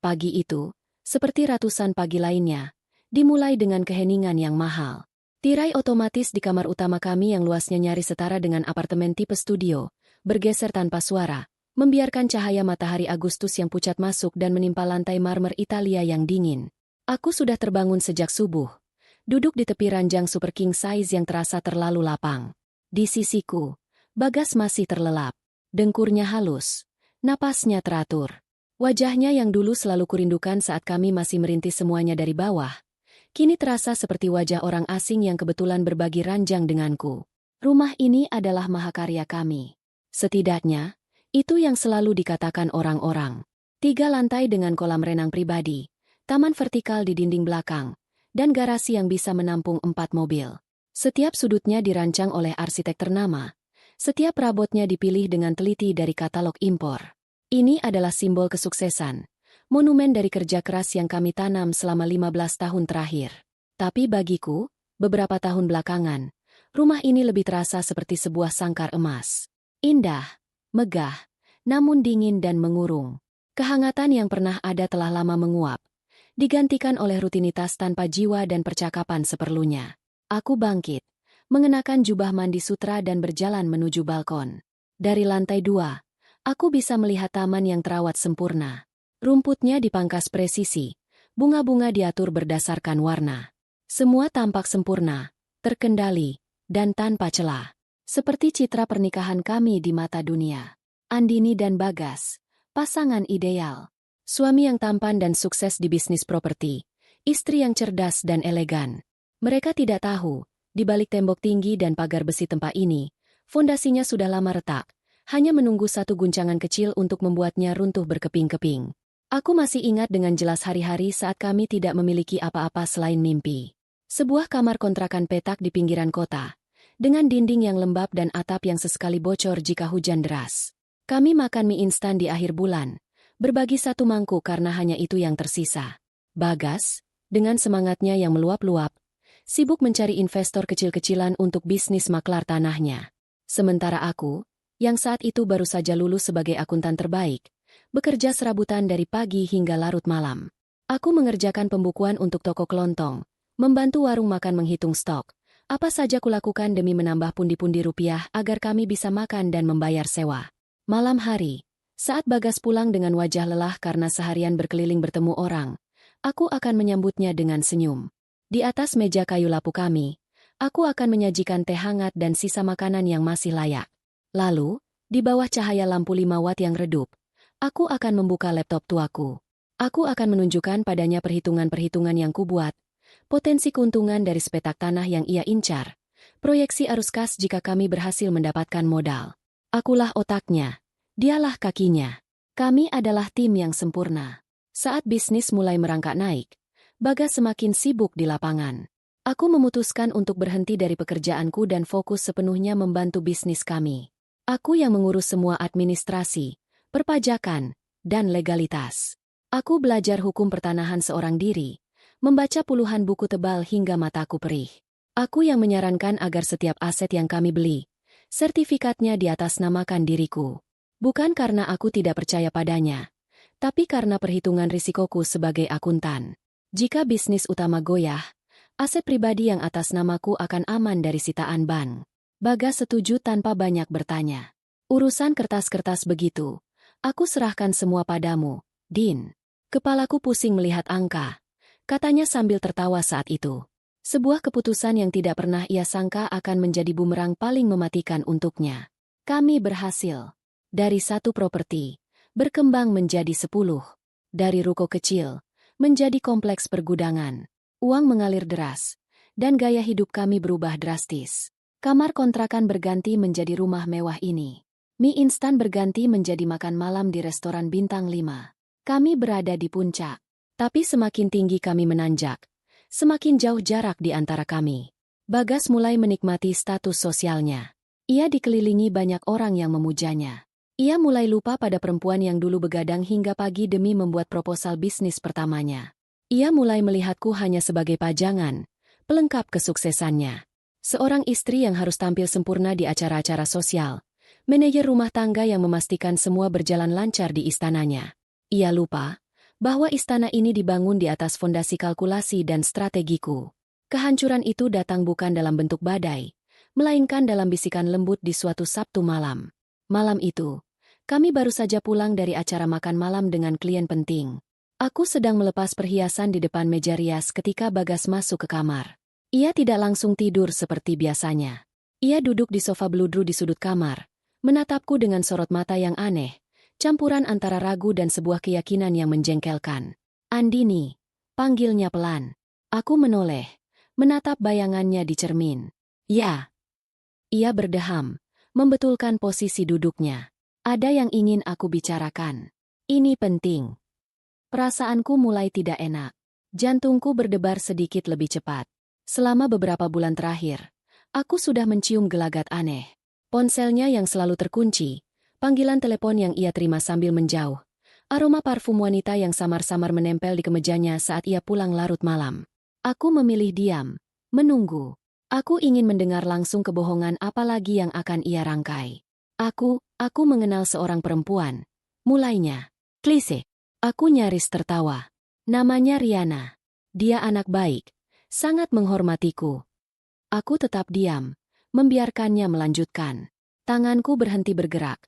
Pagi itu, seperti ratusan pagi lainnya, dimulai dengan keheningan yang mahal. Tirai otomatis di kamar utama kami yang luasnya nyaris setara dengan apartemen tipe studio, bergeser tanpa suara, membiarkan cahaya matahari Agustus yang pucat masuk dan menimpa lantai marmer Italia yang dingin. Aku sudah terbangun sejak subuh, duduk di tepi ranjang super king size yang terasa terlalu lapang. Di sisiku, Bagas masih terlelap, dengkurnya halus, napasnya teratur. Wajahnya yang dulu selalu kurindukan saat kami masih merintis semuanya dari bawah, kini terasa seperti wajah orang asing yang kebetulan berbagi ranjang denganku. Rumah ini adalah mahakarya kami. Setidaknya, itu yang selalu dikatakan orang-orang. 3 lantai dengan kolam renang pribadi, taman vertikal di dinding belakang, dan garasi yang bisa menampung 4 mobil. Setiap sudutnya dirancang oleh arsitek ternama. Setiap perabotnya dipilih dengan teliti dari katalog impor. Ini adalah simbol kesuksesan, monumen dari kerja keras yang kami tanam selama 15 tahun terakhir. Tapi bagiku, beberapa tahun belakangan, rumah ini lebih terasa seperti sebuah sangkar emas. Indah, megah, namun dingin dan mengurung. Kehangatan yang pernah ada telah lama menguap, digantikan oleh rutinitas tanpa jiwa dan percakapan seperlunya. Aku bangkit, mengenakan jubah mandi sutra dan berjalan menuju balkon. Dari lantai 2, aku bisa melihat taman yang terawat sempurna. Rumputnya dipangkas presisi, bunga-bunga diatur berdasarkan warna. Semua tampak sempurna, terkendali, dan tanpa celah. Seperti citra pernikahan kami di mata dunia. Andini dan Bagas, pasangan ideal. Suami yang tampan dan sukses di bisnis properti, istri yang cerdas dan elegan. Mereka tidak tahu, di balik tembok tinggi dan pagar besi tempat ini, fondasinya sudah lama retak, hanya menunggu satu guncangan kecil untuk membuatnya runtuh berkeping-keping. Aku masih ingat dengan jelas hari-hari saat kami tidak memiliki apa-apa selain mimpi. Sebuah kamar kontrakan petak di pinggiran kota, dengan dinding yang lembab dan atap yang sesekali bocor jika hujan deras. Kami makan mie instan di akhir bulan, berbagi satu mangkuk karena hanya itu yang tersisa. Bagas, dengan semangatnya yang meluap-luap, sibuk mencari investor kecil-kecilan untuk bisnis maklar tanahnya. Sementara aku, yang saat itu baru saja lulus sebagai akuntan terbaik, bekerja serabutan dari pagi hingga larut malam. Aku mengerjakan pembukuan untuk toko kelontong, membantu warung makan menghitung stok, apa saja kulakukan demi menambah pundi-pundi rupiah agar kami bisa makan dan membayar sewa. Malam hari, saat Bagas pulang dengan wajah lelah karena seharian berkeliling bertemu orang, aku akan menyambutnya dengan senyum. Di atas meja kayu lapu kami, aku akan menyajikan teh hangat dan sisa makanan yang masih layak. Lalu, di bawah cahaya lampu 5 watt yang redup, aku akan membuka laptop tuaku. Aku akan menunjukkan padanya perhitungan-perhitungan yang kubuat, potensi keuntungan dari sepetak tanah yang ia incar, proyeksi arus kas jika kami berhasil mendapatkan modal. Akulah otaknya, dialah kakinya. Kami adalah tim yang sempurna. Saat bisnis mulai merangkak naik, Bagas semakin sibuk di lapangan. Aku memutuskan untuk berhenti dari pekerjaanku dan fokus sepenuhnya membantu bisnis kami. Aku yang mengurus semua administrasi, perpajakan, dan legalitas. Aku belajar hukum pertanahan seorang diri, membaca puluhan buku tebal hingga mataku perih. Aku yang menyarankan agar setiap aset yang kami beli, sertifikatnya diatasnamakan diriku. Bukan karena aku tidak percaya padanya, tapi karena perhitungan risikoku sebagai akuntan. Jika bisnis utama goyah, aset pribadi yang atas namaku akan aman dari sitaan bank. Bagas setuju tanpa banyak bertanya. Urusan kertas-kertas begitu, aku serahkan semua padamu, Din. Kepalaku pusing melihat angka, katanya sambil tertawa saat itu. Sebuah keputusan yang tidak pernah ia sangka akan menjadi bumerang paling mematikan untuknya. Kami berhasil. Dari 1 properti, berkembang menjadi 10. Dari ruko kecil, menjadi kompleks pergudangan. Uang mengalir deras, dan gaya hidup kami berubah drastis. Kamar kontrakan berganti menjadi rumah mewah ini. Mie instan berganti menjadi makan malam di restoran bintang 5. Kami berada di puncak, tapi semakin tinggi kami menanjak, semakin jauh jarak di antara kami. Bagas mulai menikmati status sosialnya. Ia dikelilingi banyak orang yang memujanya. Ia mulai lupa pada perempuan yang dulu begadang hingga pagi demi membuat proposal bisnis pertamanya. Ia mulai melihatku hanya sebagai pajangan, pelengkap kesuksesannya. Seorang istri yang harus tampil sempurna di acara-acara sosial, manajer rumah tangga yang memastikan semua berjalan lancar di istananya. Ia lupa bahwa istana ini dibangun di atas fondasi kalkulasi dan strategiku. Kehancuran itu datang bukan dalam bentuk badai, melainkan dalam bisikan lembut di suatu Sabtu malam. Malam itu, kami baru saja pulang dari acara makan malam dengan klien penting. Aku sedang melepas perhiasan di depan meja rias ketika Bagas masuk ke kamar. Ia tidak langsung tidur seperti biasanya. Ia duduk di sofa beludru di sudut kamar, menatapku dengan sorot mata yang aneh, campuran antara ragu dan sebuah keyakinan yang menjengkelkan. Andini, panggilnya pelan. Aku menoleh, menatap bayangannya di cermin. Ya. Ia berdeham, membetulkan posisi duduknya. Ada yang ingin aku bicarakan. Ini penting. Perasaanku mulai tidak enak. Jantungku berdebar sedikit lebih cepat. Selama beberapa bulan terakhir, aku sudah mencium gelagat aneh. Ponselnya yang selalu terkunci, panggilan telepon yang ia terima sambil menjauh, aroma parfum wanita yang samar-samar menempel di kemejanya saat ia pulang larut malam. Aku memilih diam, menunggu. Aku ingin mendengar langsung kebohongan apa lagi yang akan ia rangkai. Aku mengenal seorang perempuan. Mulainya. Klise. Aku nyaris tertawa. Namanya Riana. Dia anak baik, sangat menghormatiku. Aku tetap diam, membiarkannya melanjutkan. Tanganku berhenti bergerak.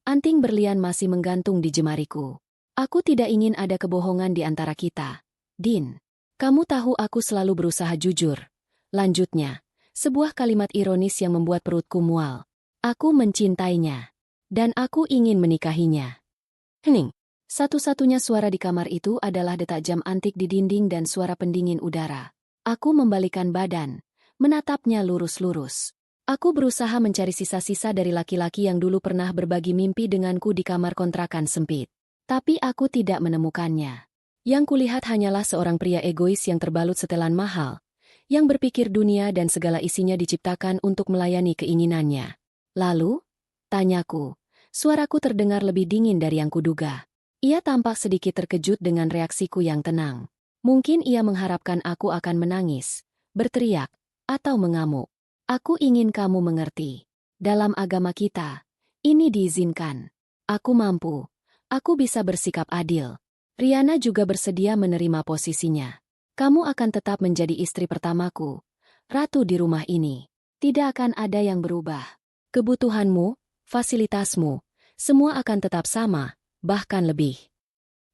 Anting berlian masih menggantung di jemariku. Aku tidak ingin ada kebohongan di antara kita. Din, kamu tahu aku selalu berusaha jujur. Lanjutnya, sebuah kalimat ironis yang membuat perutku mual. Aku mencintainya. Dan aku ingin menikahinya. Hening. Satu-satunya suara di kamar itu adalah detak jam antik di dinding dan suara pendingin udara. Aku membalikkan badan, menatapnya lurus-lurus. Aku berusaha mencari sisa-sisa dari laki-laki yang dulu pernah berbagi mimpi denganku di kamar kontrakan sempit. Tapi aku tidak menemukannya. Yang kulihat hanyalah seorang pria egois yang terbalut setelan mahal, yang berpikir dunia dan segala isinya diciptakan untuk melayani keinginannya. Lalu, tanyaku, suaraku terdengar lebih dingin dari yang kuduga. Ia tampak sedikit terkejut dengan reaksiku yang tenang. Mungkin ia mengharapkan aku akan menangis, berteriak, atau mengamuk. Aku ingin kamu mengerti. Dalam agama kita, ini diizinkan. Aku mampu. Aku bisa bersikap adil. Riana juga bersedia menerima posisinya. Kamu akan tetap menjadi istri pertamaku, ratu di rumah ini. Tidak akan ada yang berubah. Kebutuhanmu, fasilitasmu, semua akan tetap sama, bahkan lebih.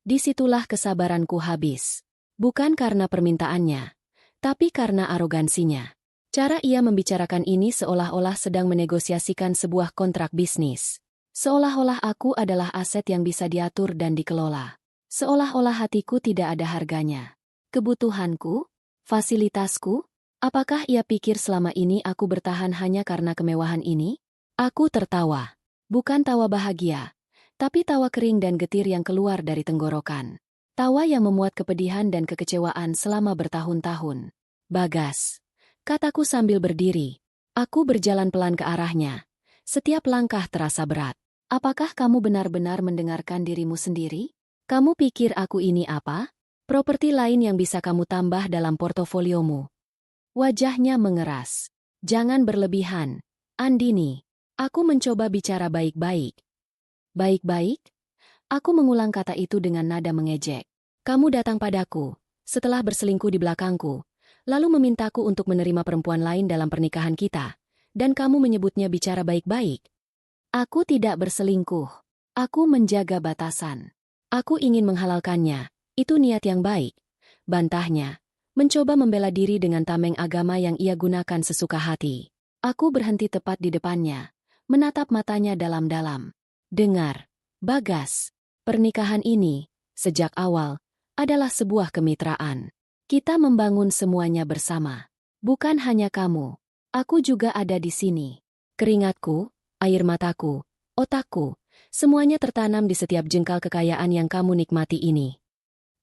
Disitulah kesabaranku habis. Bukan karena permintaannya, tapi karena arogansinya. Cara ia membicarakan ini seolah-olah sedang menegosiasikan sebuah kontrak bisnis. Seolah-olah aku adalah aset yang bisa diatur dan dikelola. Seolah-olah hatiku tidak ada harganya. Kebutuhanku? Fasilitasku? Apakah ia pikir selama ini aku bertahan hanya karena kemewahan ini? Aku tertawa. Bukan tawa bahagia, tapi tawa kering dan getir yang keluar dari tenggorokan. Tawa yang memuat kepedihan dan kekecewaan selama bertahun-tahun. Bagas, kataku sambil berdiri. Aku berjalan pelan ke arahnya. Setiap langkah terasa berat. Apakah kamu benar-benar mendengarkan dirimu sendiri? Kamu pikir aku ini apa? Properti lain yang bisa kamu tambah dalam portofoliomu. Wajahnya mengeras. Jangan berlebihan, Andini. Aku mencoba bicara baik-baik. Baik-baik? Aku mengulang kata itu dengan nada mengejek. Kamu datang padaku, setelah berselingkuh di belakangku, lalu memintaku untuk menerima perempuan lain dalam pernikahan kita, dan kamu menyebutnya bicara baik-baik. Aku tidak berselingkuh. Aku menjaga batasan. Aku ingin menghalalkannya, itu niat yang baik. Bantahnya, mencoba membela diri dengan tameng agama yang ia gunakan sesuka hati. Aku berhenti tepat di depannya, menatap matanya dalam-dalam. Dengar, Bagas, pernikahan ini, sejak awal, adalah sebuah kemitraan. Kita membangun semuanya bersama. Bukan hanya kamu. Aku juga ada di sini. Keringatku, air mataku, otakku, semuanya tertanam di setiap jengkal kekayaan yang kamu nikmati ini.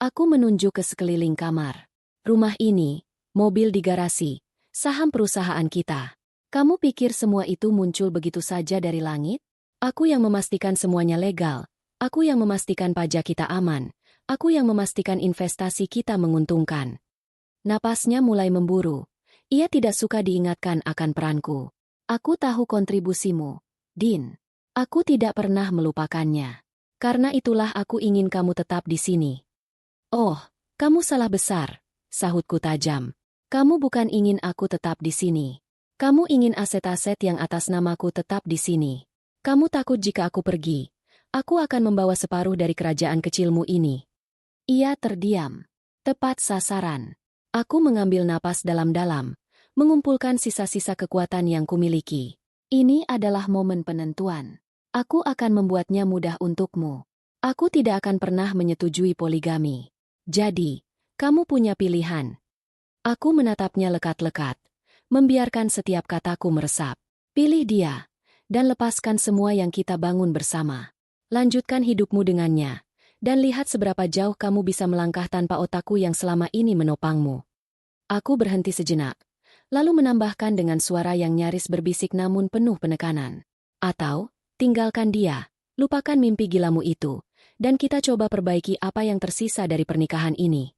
Aku menunjuk ke sekeliling kamar. Rumah ini, mobil di garasi, saham perusahaan kita. Kamu pikir semua itu muncul begitu saja dari langit? Aku yang memastikan semuanya legal. Aku yang memastikan pajak kita aman. Aku yang memastikan investasi kita menguntungkan. Napasnya mulai memburu. Ia tidak suka diingatkan akan peranku. Aku tahu kontribusimu, Din. Aku tidak pernah melupakannya. Karena itulah aku ingin kamu tetap di sini. Oh, kamu salah besar, sahutku tajam. Kamu bukan ingin aku tetap di sini. Kamu ingin aset-aset yang atas namaku tetap di sini. Kamu takut jika aku pergi, aku akan membawa separuh dari kerajaan kecilmu ini. Ia terdiam. Tepat sasaran. Aku mengambil napas dalam-dalam, mengumpulkan sisa-sisa kekuatan yang kumiliki. Ini adalah momen penentuan. Aku akan membuatnya mudah untukmu. Aku tidak akan pernah menyetujui poligami. Jadi, kamu punya pilihan. Aku menatapnya lekat-lekat, membiarkan setiap kataku meresap. Pilih dia, dan lepaskan semua yang kita bangun bersama. Lanjutkan hidupmu dengannya, dan lihat seberapa jauh kamu bisa melangkah tanpa otakku yang selama ini menopangmu. Aku berhenti sejenak, lalu menambahkan dengan suara yang nyaris berbisik namun penuh penekanan. Atau, tinggalkan dia, lupakan mimpi gilamu itu, dan kita coba perbaiki apa yang tersisa dari pernikahan ini.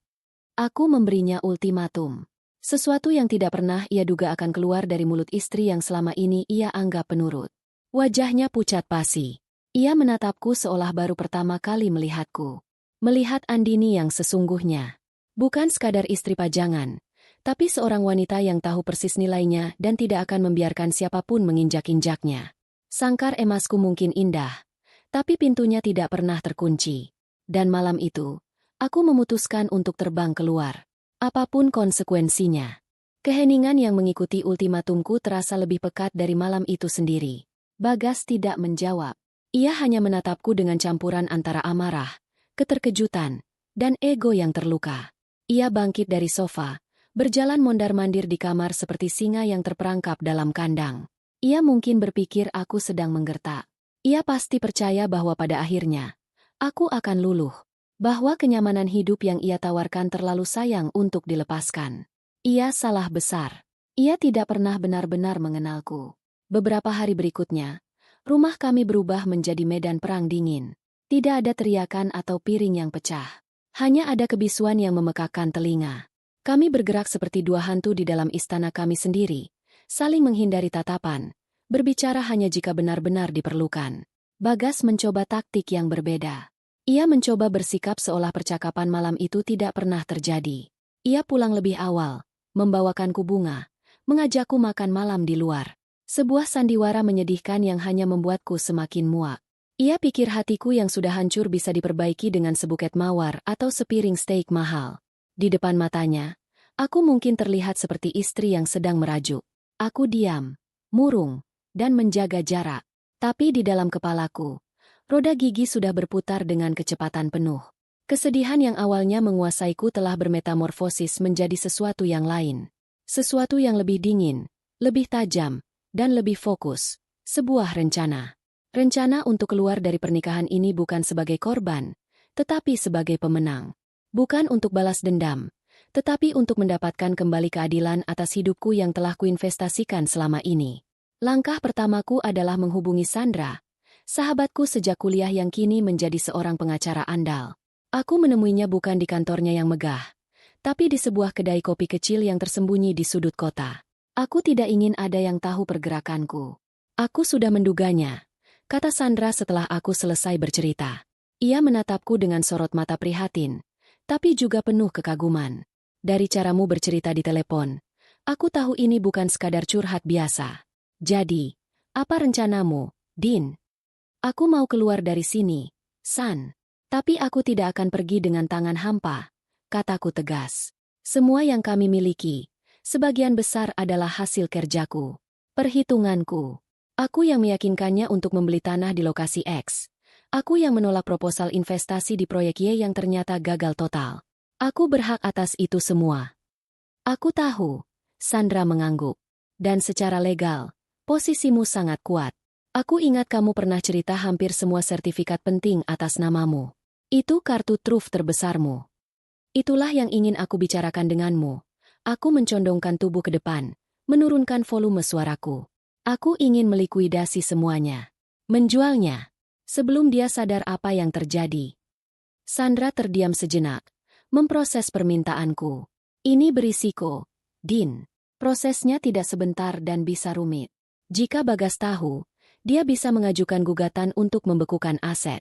Aku memberinya ultimatum. Sesuatu yang tidak pernah ia duga akan keluar dari mulut istri yang selama ini ia anggap penurut. Wajahnya pucat pasi. Ia menatapku seolah baru pertama kali melihatku. Melihat Andini yang sesungguhnya. Bukan sekadar istri pajangan, tapi seorang wanita yang tahu persis nilainya dan tidak akan membiarkan siapapun menginjak-injaknya. Sangkar emasku mungkin indah, tapi pintunya tidak pernah terkunci. Dan malam itu, aku memutuskan untuk terbang keluar. Apapun konsekuensinya. Keheningan yang mengikuti ultimatumku terasa lebih pekat dari malam itu sendiri. Bagas tidak menjawab. Ia hanya menatapku dengan campuran antara amarah, keterkejutan, dan ego yang terluka. Ia bangkit dari sofa, berjalan mondar-mandir di kamar seperti singa yang terperangkap dalam kandang. Ia mungkin berpikir aku sedang menggertak. Ia pasti percaya bahwa pada akhirnya, aku akan luluh. Bahwa kenyamanan hidup yang ia tawarkan terlalu sayang untuk dilepaskan. Ia salah besar. Ia tidak pernah benar-benar mengenalku. Beberapa hari berikutnya, rumah kami berubah menjadi medan perang dingin. Tidak ada teriakan atau piring yang pecah. Hanya ada kebisuan yang memekakkan telinga. Kami bergerak seperti dua hantu di dalam istana kami sendiri, saling menghindari tatapan, berbicara hanya jika benar-benar diperlukan. Bagas mencoba taktik yang berbeda. Ia mencoba bersikap seolah percakapan malam itu tidak pernah terjadi. Ia pulang lebih awal, membawakanku bunga, mengajakku makan malam di luar. Sebuah sandiwara menyedihkan yang hanya membuatku semakin muak. Ia pikir hatiku yang sudah hancur bisa diperbaiki dengan sebuket mawar atau sepiring steak mahal. Di depan matanya, aku mungkin terlihat seperti istri yang sedang merajuk. Aku diam, murung, dan menjaga jarak. Tapi di dalam kepalaku, roda gigi sudah berputar dengan kecepatan penuh. Kesedihan yang awalnya menguasaiku telah bermetamorfosis menjadi sesuatu yang lain. Sesuatu yang lebih dingin, lebih tajam, dan lebih fokus. Sebuah rencana. Rencana untuk keluar dari pernikahan ini bukan sebagai korban, tetapi sebagai pemenang. Bukan untuk balas dendam, tetapi untuk mendapatkan kembali keadilan atas hidupku yang telah kuinvestasikan selama ini. Langkah pertamaku adalah menghubungi Sandra, sahabatku sejak kuliah yang kini menjadi seorang pengacara andal. Aku menemuinya bukan di kantornya yang megah, tapi di sebuah kedai kopi kecil yang tersembunyi di sudut kota. Aku tidak ingin ada yang tahu pergerakanku. Aku sudah menduganya, kata Sandra setelah aku selesai bercerita. Ia menatapku dengan sorot mata prihatin, tapi juga penuh kekaguman. Dari caramu bercerita di telepon, aku tahu ini bukan sekadar curhat biasa. Jadi, apa rencanamu, Din? Aku mau keluar dari sini, San. Tapi aku tidak akan pergi dengan tangan hampa, kataku tegas. Semua yang kami miliki, sebagian besar adalah hasil kerjaku, perhitunganku. Aku yang meyakinkannya untuk membeli tanah di lokasi X. Aku yang menolak proposal investasi di proyek Y yang ternyata gagal total. Aku berhak atas itu semua. Aku tahu, Sandra mengangguk. Dan secara legal, posisimu sangat kuat. Aku ingat kamu pernah cerita hampir semua sertifikat penting atas namamu. Itu kartu truf terbesarmu. Itulah yang ingin aku bicarakan denganmu. Aku mencondongkan tubuh ke depan, menurunkan volume suaraku. Aku ingin melikuidasi semuanya. Menjualnya. Sebelum dia sadar apa yang terjadi. Sandra terdiam sejenak, memproses permintaanku. Ini berisiko, Din. Prosesnya tidak sebentar dan bisa rumit. Jika Bagas tahu, dia bisa mengajukan gugatan untuk membekukan aset.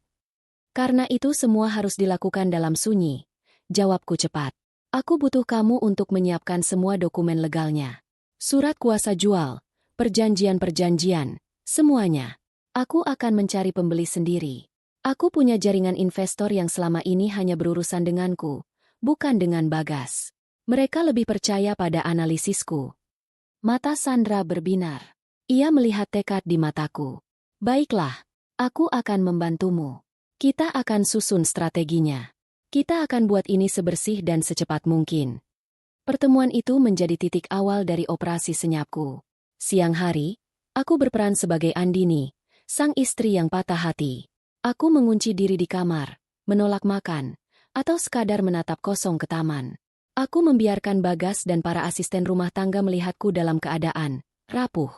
Karena itu semua harus dilakukan dalam sunyi, Jawabku cepat. Aku butuh kamu untuk menyiapkan semua dokumen legalnya. Surat kuasa jual, perjanjian-perjanjian, semuanya. Aku akan mencari pembeli sendiri. Aku punya jaringan investor yang selama ini hanya berurusan denganku, bukan dengan Bagas. Mereka lebih percaya pada analisisku. Mata Sandra berbinar. Ia melihat tekad di mataku. Baiklah, aku akan membantumu. Kita akan susun strateginya. Kita akan buat ini sebersih dan secepat mungkin. Pertemuan itu menjadi titik awal dari operasi senyapku. Siang hari, aku berperan sebagai Andini, sang istri yang patah hati. Aku mengunci diri di kamar, menolak makan, atau sekadar menatap kosong ke taman. Aku membiarkan Bagas dan para asisten rumah tangga melihatku dalam keadaan rapuh.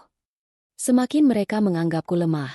Semakin mereka menganggapku lemah,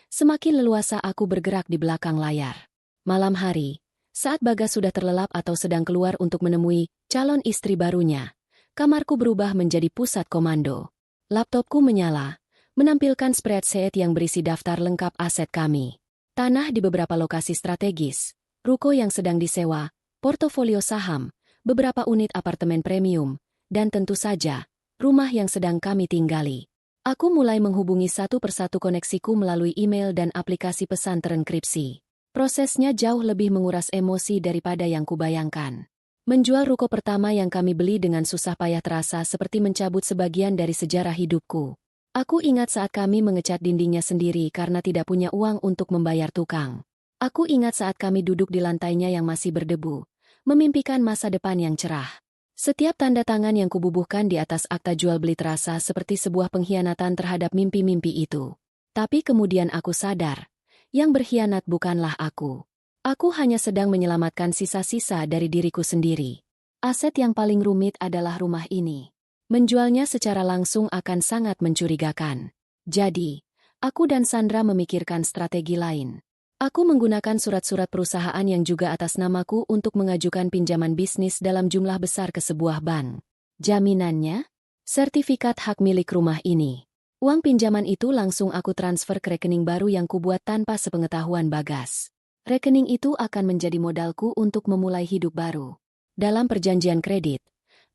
semakin leluasa aku bergerak di belakang layar. Malam hari, saat Bagas sudah terlelap atau sedang keluar untuk menemui calon istri barunya, kamarku berubah menjadi pusat komando. Laptopku menyala, menampilkan spreadsheet yang berisi daftar lengkap aset kami. Tanah di beberapa lokasi strategis, ruko yang sedang disewa, portofolio saham, beberapa unit apartemen premium, dan tentu saja, rumah yang sedang kami tinggali. Aku mulai menghubungi satu persatu koneksiku melalui email dan aplikasi pesan terenkripsi. Prosesnya jauh lebih menguras emosi daripada yang kubayangkan. Menjual ruko pertama yang kami beli dengan susah payah terasa seperti mencabut sebagian dari sejarah hidupku. Aku ingat saat kami mengecat dindingnya sendiri karena tidak punya uang untuk membayar tukang. Aku ingat saat kami duduk di lantainya yang masih berdebu, memimpikan masa depan yang cerah. Setiap tanda tangan yang kububuhkan di atas akta jual beli terasa seperti sebuah pengkhianatan terhadap mimpi-mimpi itu. Tapi kemudian aku sadar, yang berkhianat bukanlah aku. Aku hanya sedang menyelamatkan sisa-sisa dari diriku sendiri. Aset yang paling rumit adalah rumah ini. Menjualnya secara langsung akan sangat mencurigakan. Jadi, aku dan Sandra memikirkan strategi lain. Aku menggunakan surat-surat perusahaan yang juga atas namaku untuk mengajukan pinjaman bisnis dalam jumlah besar ke sebuah bank. Jaminannya? Sertifikat hak milik rumah ini. Uang pinjaman itu langsung aku transfer ke rekening baru yang kubuat tanpa sepengetahuan Bagas. Rekening itu akan menjadi modalku untuk memulai hidup baru. Dalam perjanjian kredit,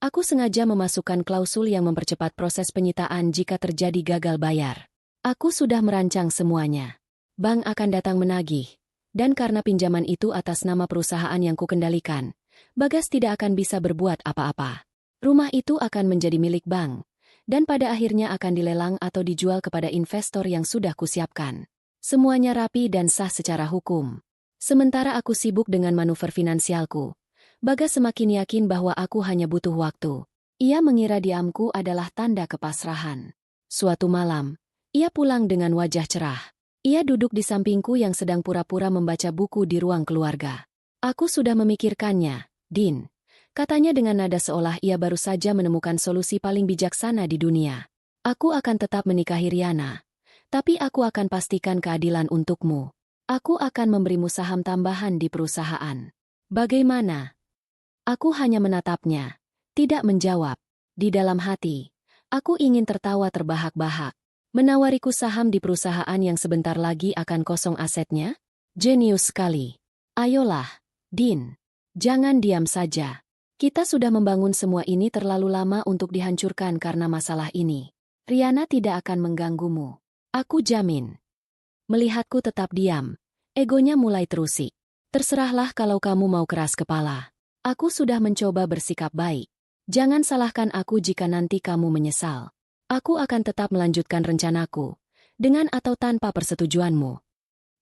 aku sengaja memasukkan klausul yang mempercepat proses penyitaan jika terjadi gagal bayar. Aku sudah merancang semuanya. Bank akan datang menagih, dan karena pinjaman itu atas nama perusahaan yang kukendalikan, Bagas tidak akan bisa berbuat apa-apa. Rumah itu akan menjadi milik bank, dan pada akhirnya akan dilelang atau dijual kepada investor yang sudah kusiapkan. Semuanya rapi dan sah secara hukum. Sementara aku sibuk dengan manuver finansialku, Bagas semakin yakin bahwa aku hanya butuh waktu. Ia mengira diamku adalah tanda kepasrahan. Suatu malam, ia pulang dengan wajah cerah. Ia duduk di sampingku yang sedang pura-pura membaca buku di ruang keluarga. Aku sudah memikirkannya, Din. Katanya dengan nada seolah ia baru saja menemukan solusi paling bijaksana di dunia. Aku akan tetap menikahi Riana. Tapi aku akan pastikan keadilan untukmu. Aku akan memberimu saham tambahan di perusahaan. Bagaimana? Aku hanya menatapnya, tidak menjawab. Di dalam hati, aku ingin tertawa terbahak-bahak. Menawariku saham di perusahaan yang sebentar lagi akan kosong asetnya? Jenius sekali. Ayolah, Din. Jangan diam saja. Kita sudah membangun semua ini terlalu lama untuk dihancurkan karena masalah ini. Riana tidak akan mengganggumu. Aku jamin. Melihatku tetap diam, egonya mulai terusik. Terserahlah kalau kamu mau keras kepala. Aku sudah mencoba bersikap baik. Jangan salahkan aku jika nanti kamu menyesal. Aku akan tetap melanjutkan rencanaku, dengan atau tanpa persetujuanmu.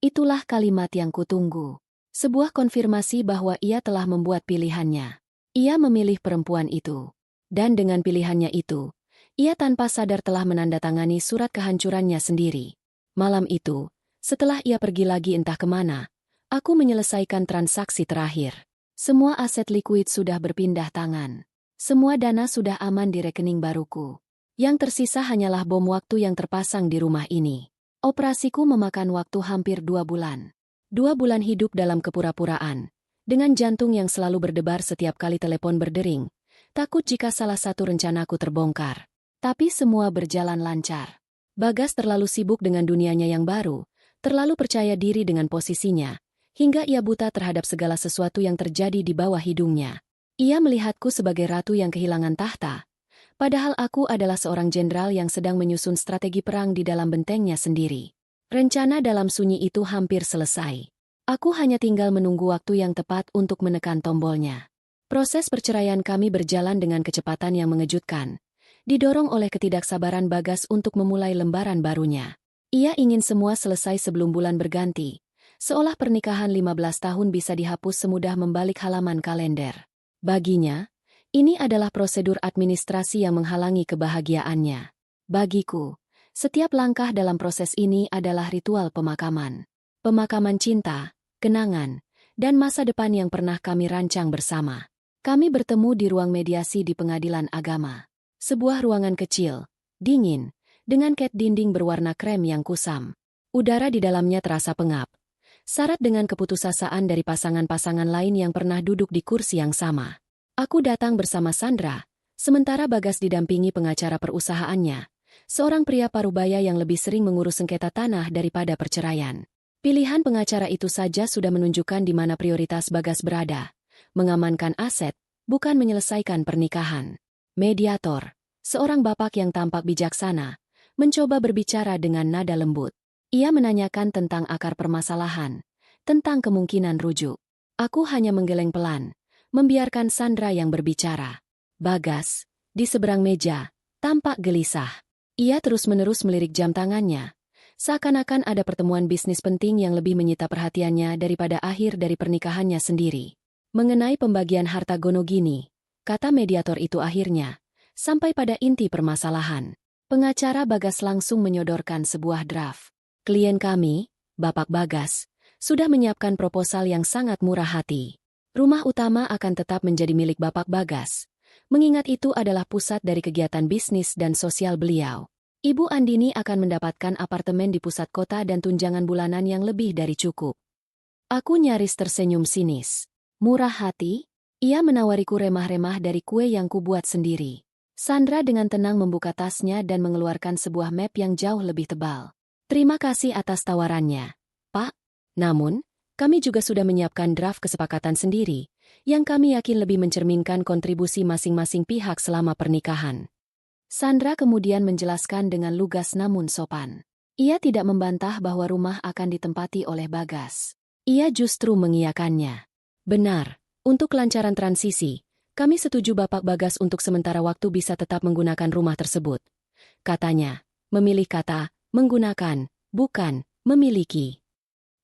Itulah kalimat yang kutunggu. Sebuah konfirmasi bahwa ia telah membuat pilihannya. Ia memilih perempuan itu. Dan dengan pilihannya itu, ia tanpa sadar telah menandatangani surat kehancurannya sendiri. Malam itu, setelah ia pergi lagi entah kemana, aku menyelesaikan transaksi terakhir. Semua aset likuid sudah berpindah tangan. Semua dana sudah aman di rekening baruku. Yang tersisa hanyalah bom waktu yang terpasang di rumah ini. Operasiku memakan waktu hampir 2 bulan. 2 bulan hidup dalam kepura-puraan. Dengan jantung yang selalu berdebar setiap kali telepon berdering, takut jika salah satu rencanaku terbongkar. Tapi semua berjalan lancar. Bagas terlalu sibuk dengan dunianya yang baru, terlalu percaya diri dengan posisinya, hingga ia buta terhadap segala sesuatu yang terjadi di bawah hidungnya. Ia melihatku sebagai ratu yang kehilangan tahta, padahal aku adalah seorang jenderal yang sedang menyusun strategi perang di dalam bentengnya sendiri. Rencana dalam sunyi itu hampir selesai. Aku hanya tinggal menunggu waktu yang tepat untuk menekan tombolnya. Proses perceraian kami berjalan dengan kecepatan yang mengejutkan, didorong oleh ketidaksabaran Bagas untuk memulai lembaran barunya. Ia ingin semua selesai sebelum bulan berganti, seolah pernikahan 15 tahun bisa dihapus semudah membalik halaman kalender. Baginya, ini adalah prosedur administrasi yang menghalangi kebahagiaannya. Bagiku, setiap langkah dalam proses ini adalah ritual pemakaman. Pemakaman cinta, kenangan, dan masa depan yang pernah kami rancang bersama. Kami bertemu di ruang mediasi di Pengadilan Agama. Sebuah ruangan kecil, dingin, dengan cat dinding berwarna krem yang kusam. Udara di dalamnya terasa pengap, syarat dengan keputusasaan dari pasangan-pasangan lain yang pernah duduk di kursi yang sama. Aku datang bersama Sandra, sementara Bagas didampingi pengacara perusahaannya, seorang pria parubaya yang lebih sering mengurus sengketa tanah daripada perceraian. Pilihan pengacara itu saja sudah menunjukkan di mana prioritas Bagas berada, mengamankan aset, bukan menyelesaikan pernikahan. Mediator, seorang bapak yang tampak bijaksana, mencoba berbicara dengan nada lembut. Ia menanyakan tentang akar permasalahan, tentang kemungkinan rujuk. Aku hanya menggeleng pelan, membiarkan Sandra yang berbicara. Bagas, di seberang meja, tampak gelisah. Ia terus-menerus melirik jam tangannya, seakan-akan ada pertemuan bisnis penting yang lebih menyita perhatiannya daripada akhir dari pernikahannya sendiri. Mengenai pembagian harta Gonogini, kata mediator itu akhirnya, sampai pada inti permasalahan. Pengacara Bagas langsung menyodorkan sebuah draft. Klien kami, Bapak Bagas, sudah menyiapkan proposal yang sangat murah hati. Rumah utama akan tetap menjadi milik Bapak Bagas, mengingat itu adalah pusat dari kegiatan bisnis dan sosial beliau. Ibu Andini akan mendapatkan apartemen di pusat kota dan tunjangan bulanan yang lebih dari cukup. Aku nyaris tersenyum sinis. Murah hati? Ia menawariku remah-remah dari kue yang kubuat sendiri. Sandra dengan tenang membuka tasnya dan mengeluarkan sebuah map yang jauh lebih tebal. Terima kasih atas tawarannya, Pak. Namun, kami juga sudah menyiapkan draft kesepakatan sendiri, yang kami yakin lebih mencerminkan kontribusi masing-masing pihak selama pernikahan. Sandra kemudian menjelaskan dengan lugas namun sopan. Ia tidak membantah bahwa rumah akan ditempati oleh Bagas. Ia justru mengiyakannya. Benar, untuk kelancaran transisi, kami setuju Bapak Bagas untuk sementara waktu bisa tetap menggunakan rumah tersebut. Katanya, memilih kata, menggunakan, bukan, memiliki.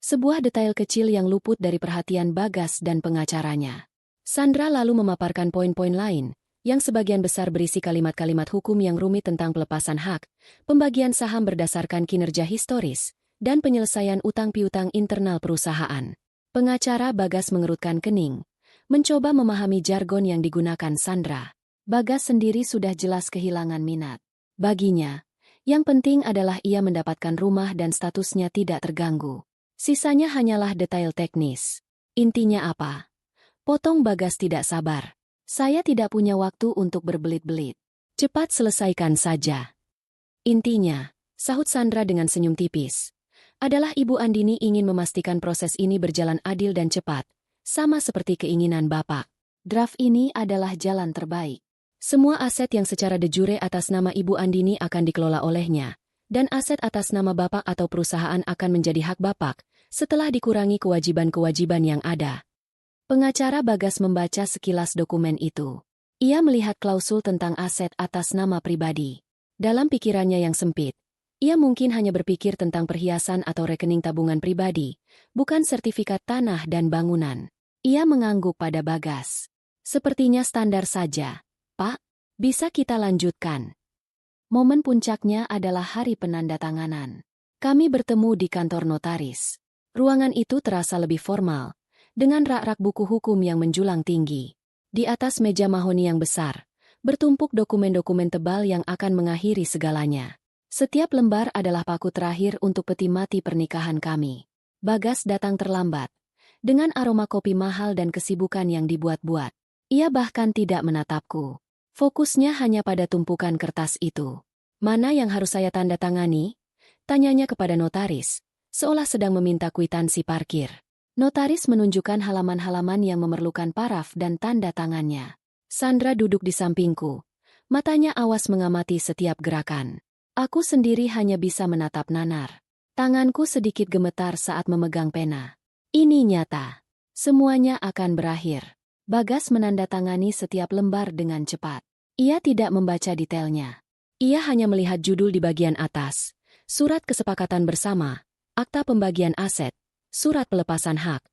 Sebuah detail kecil yang luput dari perhatian Bagas dan pengacaranya. Sandra lalu memaparkan poin-poin lain, yang sebagian besar berisi kalimat-kalimat hukum yang rumit tentang pelepasan hak, pembagian saham berdasarkan kinerja historis, dan penyelesaian utang piutang internal perusahaan. Pengacara Bagas mengerutkan kening, mencoba memahami jargon yang digunakan Sandra. Bagas sendiri sudah jelas kehilangan minat. Baginya, yang penting adalah ia mendapatkan rumah dan statusnya tidak terganggu. Sisanya hanyalah detail teknis. Intinya apa? Potong Bagas tidak sabar. Saya tidak punya waktu untuk berbelit-belit. Cepat selesaikan saja. Intinya, sahut Sandra dengan senyum tipis, adalah Ibu Andini ingin memastikan proses ini berjalan adil dan cepat, sama seperti keinginan Bapak. Draft ini adalah jalan terbaik. Semua aset yang secara de jure atas nama Ibu Andini akan dikelola olehnya, dan aset atas nama Bapak atau perusahaan akan menjadi hak Bapak, setelah dikurangi kewajiban-kewajiban yang ada. Pengacara Bagas membaca sekilas dokumen itu. Ia melihat klausul tentang aset atas nama pribadi. Dalam pikirannya yang sempit, ia mungkin hanya berpikir tentang perhiasan atau rekening tabungan pribadi, bukan sertifikat tanah dan bangunan. Ia mengangguk pada Bagas. Sepertinya standar saja. Pak, bisa kita lanjutkan. Momen puncaknya adalah hari penandatanganan. Kami bertemu di kantor notaris. Ruangan itu terasa lebih formal, dengan rak-rak buku hukum yang menjulang tinggi. Di atas meja mahoni yang besar, bertumpuk dokumen-dokumen tebal yang akan mengakhiri segalanya. Setiap lembar adalah paku terakhir untuk peti mati pernikahan kami. Bagas datang terlambat, dengan aroma kopi mahal dan kesibukan yang dibuat-buat. Ia bahkan tidak menatapku. Fokusnya hanya pada tumpukan kertas itu. Mana yang harus saya tanda tangani? Tanyanya kepada notaris, seolah sedang meminta kwitansi parkir. Notaris menunjukkan halaman-halaman yang memerlukan paraf dan tanda tangannya. Sandra duduk di sampingku. Matanya awas mengamati setiap gerakan. Aku sendiri hanya bisa menatap nanar. Tanganku sedikit gemetar saat memegang pena. Ini nyata. Semuanya akan berakhir. Bagas menandatangani setiap lembar dengan cepat. Ia tidak membaca detailnya. Ia hanya melihat judul di bagian atas. Surat kesepakatan bersama, akta pembagian aset, surat pelepasan hak.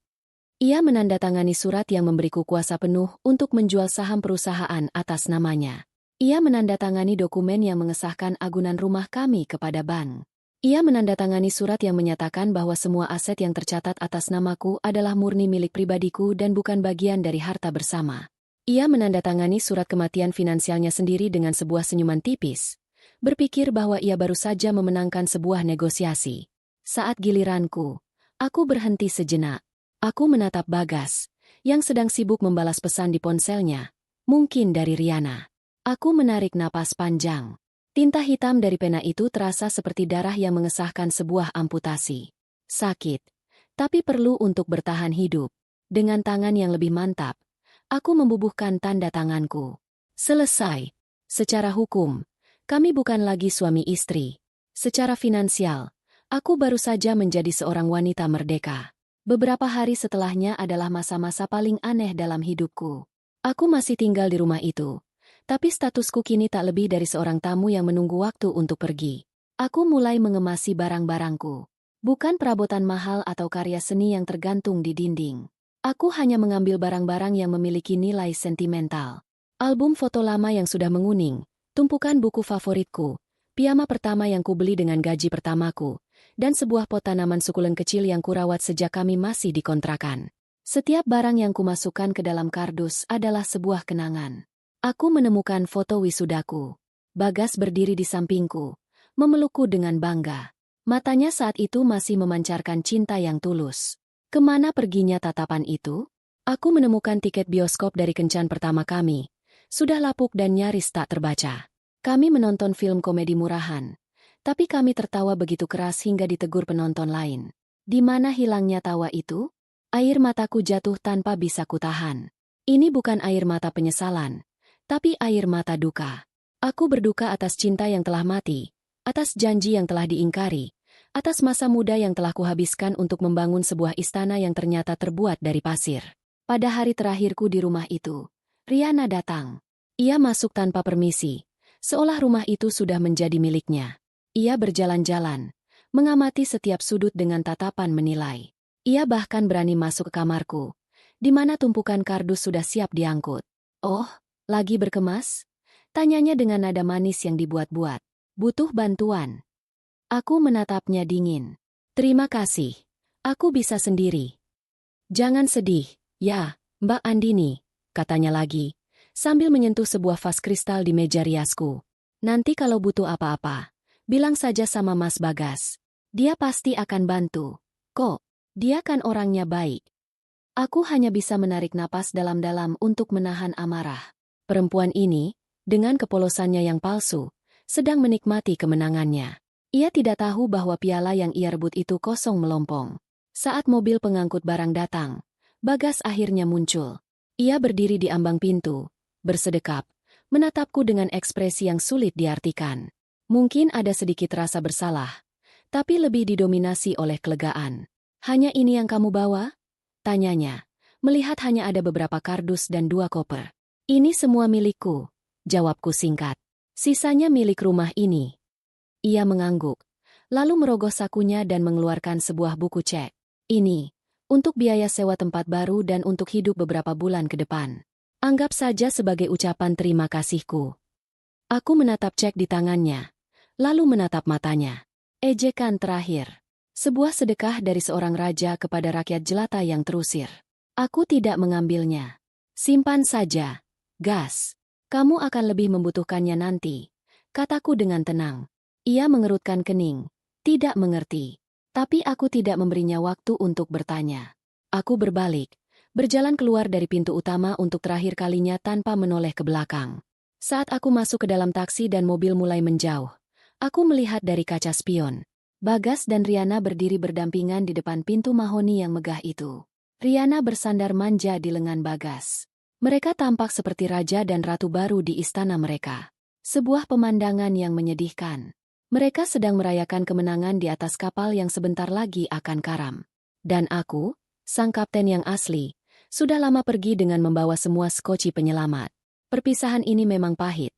Ia menandatangani surat yang memberiku kuasa penuh untuk menjual saham perusahaan atas namanya. Ia menandatangani dokumen yang mengesahkan agunan rumah kami kepada bank. Ia menandatangani surat yang menyatakan bahwa semua aset yang tercatat atas namaku adalah murni milik pribadiku dan bukan bagian dari harta bersama. Ia menandatangani surat kematian finansialnya sendiri dengan sebuah senyuman tipis. Berpikir bahwa ia baru saja memenangkan sebuah negosiasi. Saat giliranku, aku berhenti sejenak. Aku menatap Bagas, yang sedang sibuk membalas pesan di ponselnya, mungkin dari Riana. Aku menarik napas panjang. Tinta hitam dari pena itu terasa seperti darah yang mengesahkan sebuah amputasi. Sakit, tapi perlu untuk bertahan hidup. Dengan tangan yang lebih mantap, aku membubuhkan tanda tanganku. Selesai. Secara hukum, kami bukan lagi suami istri. Secara finansial, aku baru saja menjadi seorang wanita merdeka. Beberapa hari setelahnya adalah masa-masa paling aneh dalam hidupku. Aku masih tinggal di rumah itu, tapi statusku kini tak lebih dari seorang tamu yang menunggu waktu untuk pergi. Aku mulai mengemasi barang-barangku. Bukan perabotan mahal atau karya seni yang tergantung di dinding. Aku hanya mengambil barang-barang yang memiliki nilai sentimental. Album foto lama yang sudah menguning, tumpukan buku favoritku, piyama pertama yang kubeli dengan gaji pertamaku, dan sebuah pot tanaman sukulen kecil yang kurawat sejak kami masih di kontrakan. Setiap barang yang kumasukkan ke dalam kardus adalah sebuah kenangan. Aku menemukan foto wisudaku. Bagas berdiri di sampingku, memelukku dengan bangga. Matanya saat itu masih memancarkan cinta yang tulus. Kemana perginya tatapan itu? Aku menemukan tiket bioskop dari kencan pertama kami. Sudah lapuk dan nyaris tak terbaca. Kami menonton film komedi murahan. Tapi kami tertawa begitu keras hingga ditegur penonton lain. Di mana hilangnya tawa itu? Air mataku jatuh tanpa bisa kutahan. Ini bukan air mata penyesalan, tapi air mata duka. Aku berduka atas cinta yang telah mati, atas janji yang telah diingkari, atas masa muda yang telah kuhabiskan untuk membangun sebuah istana yang ternyata terbuat dari pasir. Pada hari terakhirku di rumah itu, Riana datang. Ia masuk tanpa permisi, seolah rumah itu sudah menjadi miliknya. Ia berjalan-jalan, mengamati setiap sudut dengan tatapan menilai. Ia bahkan berani masuk ke kamarku, di mana tumpukan kardus sudah siap diangkut. "Oh, lagi berkemas?" tanyanya dengan nada manis yang dibuat-buat. "Butuh bantuan?" Aku menatapnya dingin. "Terima kasih, aku bisa sendiri." "Jangan sedih, ya, Mbak Andini," katanya lagi, sambil menyentuh sebuah vas kristal di meja riasku. "Nanti kalau butuh apa-apa, bilang saja sama Mas Bagas. Dia pasti akan bantu. Kok, dia kan orangnya baik." Aku hanya bisa menarik napas dalam-dalam untuk menahan amarah. Perempuan ini, dengan kepolosannya yang palsu, sedang menikmati kemenangannya. Ia tidak tahu bahwa piala yang ia rebut itu kosong melompong. Saat mobil pengangkut barang datang, Bagas akhirnya muncul. Ia berdiri di ambang pintu, bersedekap, menatapku dengan ekspresi yang sulit diartikan. Mungkin ada sedikit rasa bersalah, tapi lebih didominasi oleh kelegaan. "Hanya ini yang kamu bawa?" tanyanya, melihat hanya ada beberapa kardus dan 2 koper. "Ini semua milikku," jawabku singkat. "Sisanya milik rumah ini." Ia mengangguk, lalu merogoh sakunya dan mengeluarkan sebuah buku cek. "Ini, untuk biaya sewa tempat baru dan untuk hidup beberapa bulan ke depan. Anggap saja sebagai ucapan terima kasihku." Aku menatap cek di tangannya, lalu menatap matanya. Ejekan terakhir. Sebuah sedekah dari seorang raja kepada rakyat jelata yang terusir. Aku tidak mengambilnya. "Simpan saja, Gas. Kamu akan lebih membutuhkannya nanti," kataku dengan tenang. Ia mengerutkan kening, tidak mengerti. Tapi aku tidak memberinya waktu untuk bertanya. Aku berbalik, berjalan keluar dari pintu utama untuk terakhir kalinya tanpa menoleh ke belakang. Saat aku masuk ke dalam taksi dan mobil mulai menjauh, aku melihat dari kaca spion. Bagas dan Riana berdiri berdampingan di depan pintu mahoni yang megah itu. Riana bersandar manja di lengan Bagas. Mereka tampak seperti raja dan ratu baru di istana mereka. Sebuah pemandangan yang menyedihkan. Mereka sedang merayakan kemenangan di atas kapal yang sebentar lagi akan karam. Dan aku, sang kapten yang asli, sudah lama pergi dengan membawa semua skoci penyelamat. Perpisahan ini memang pahit,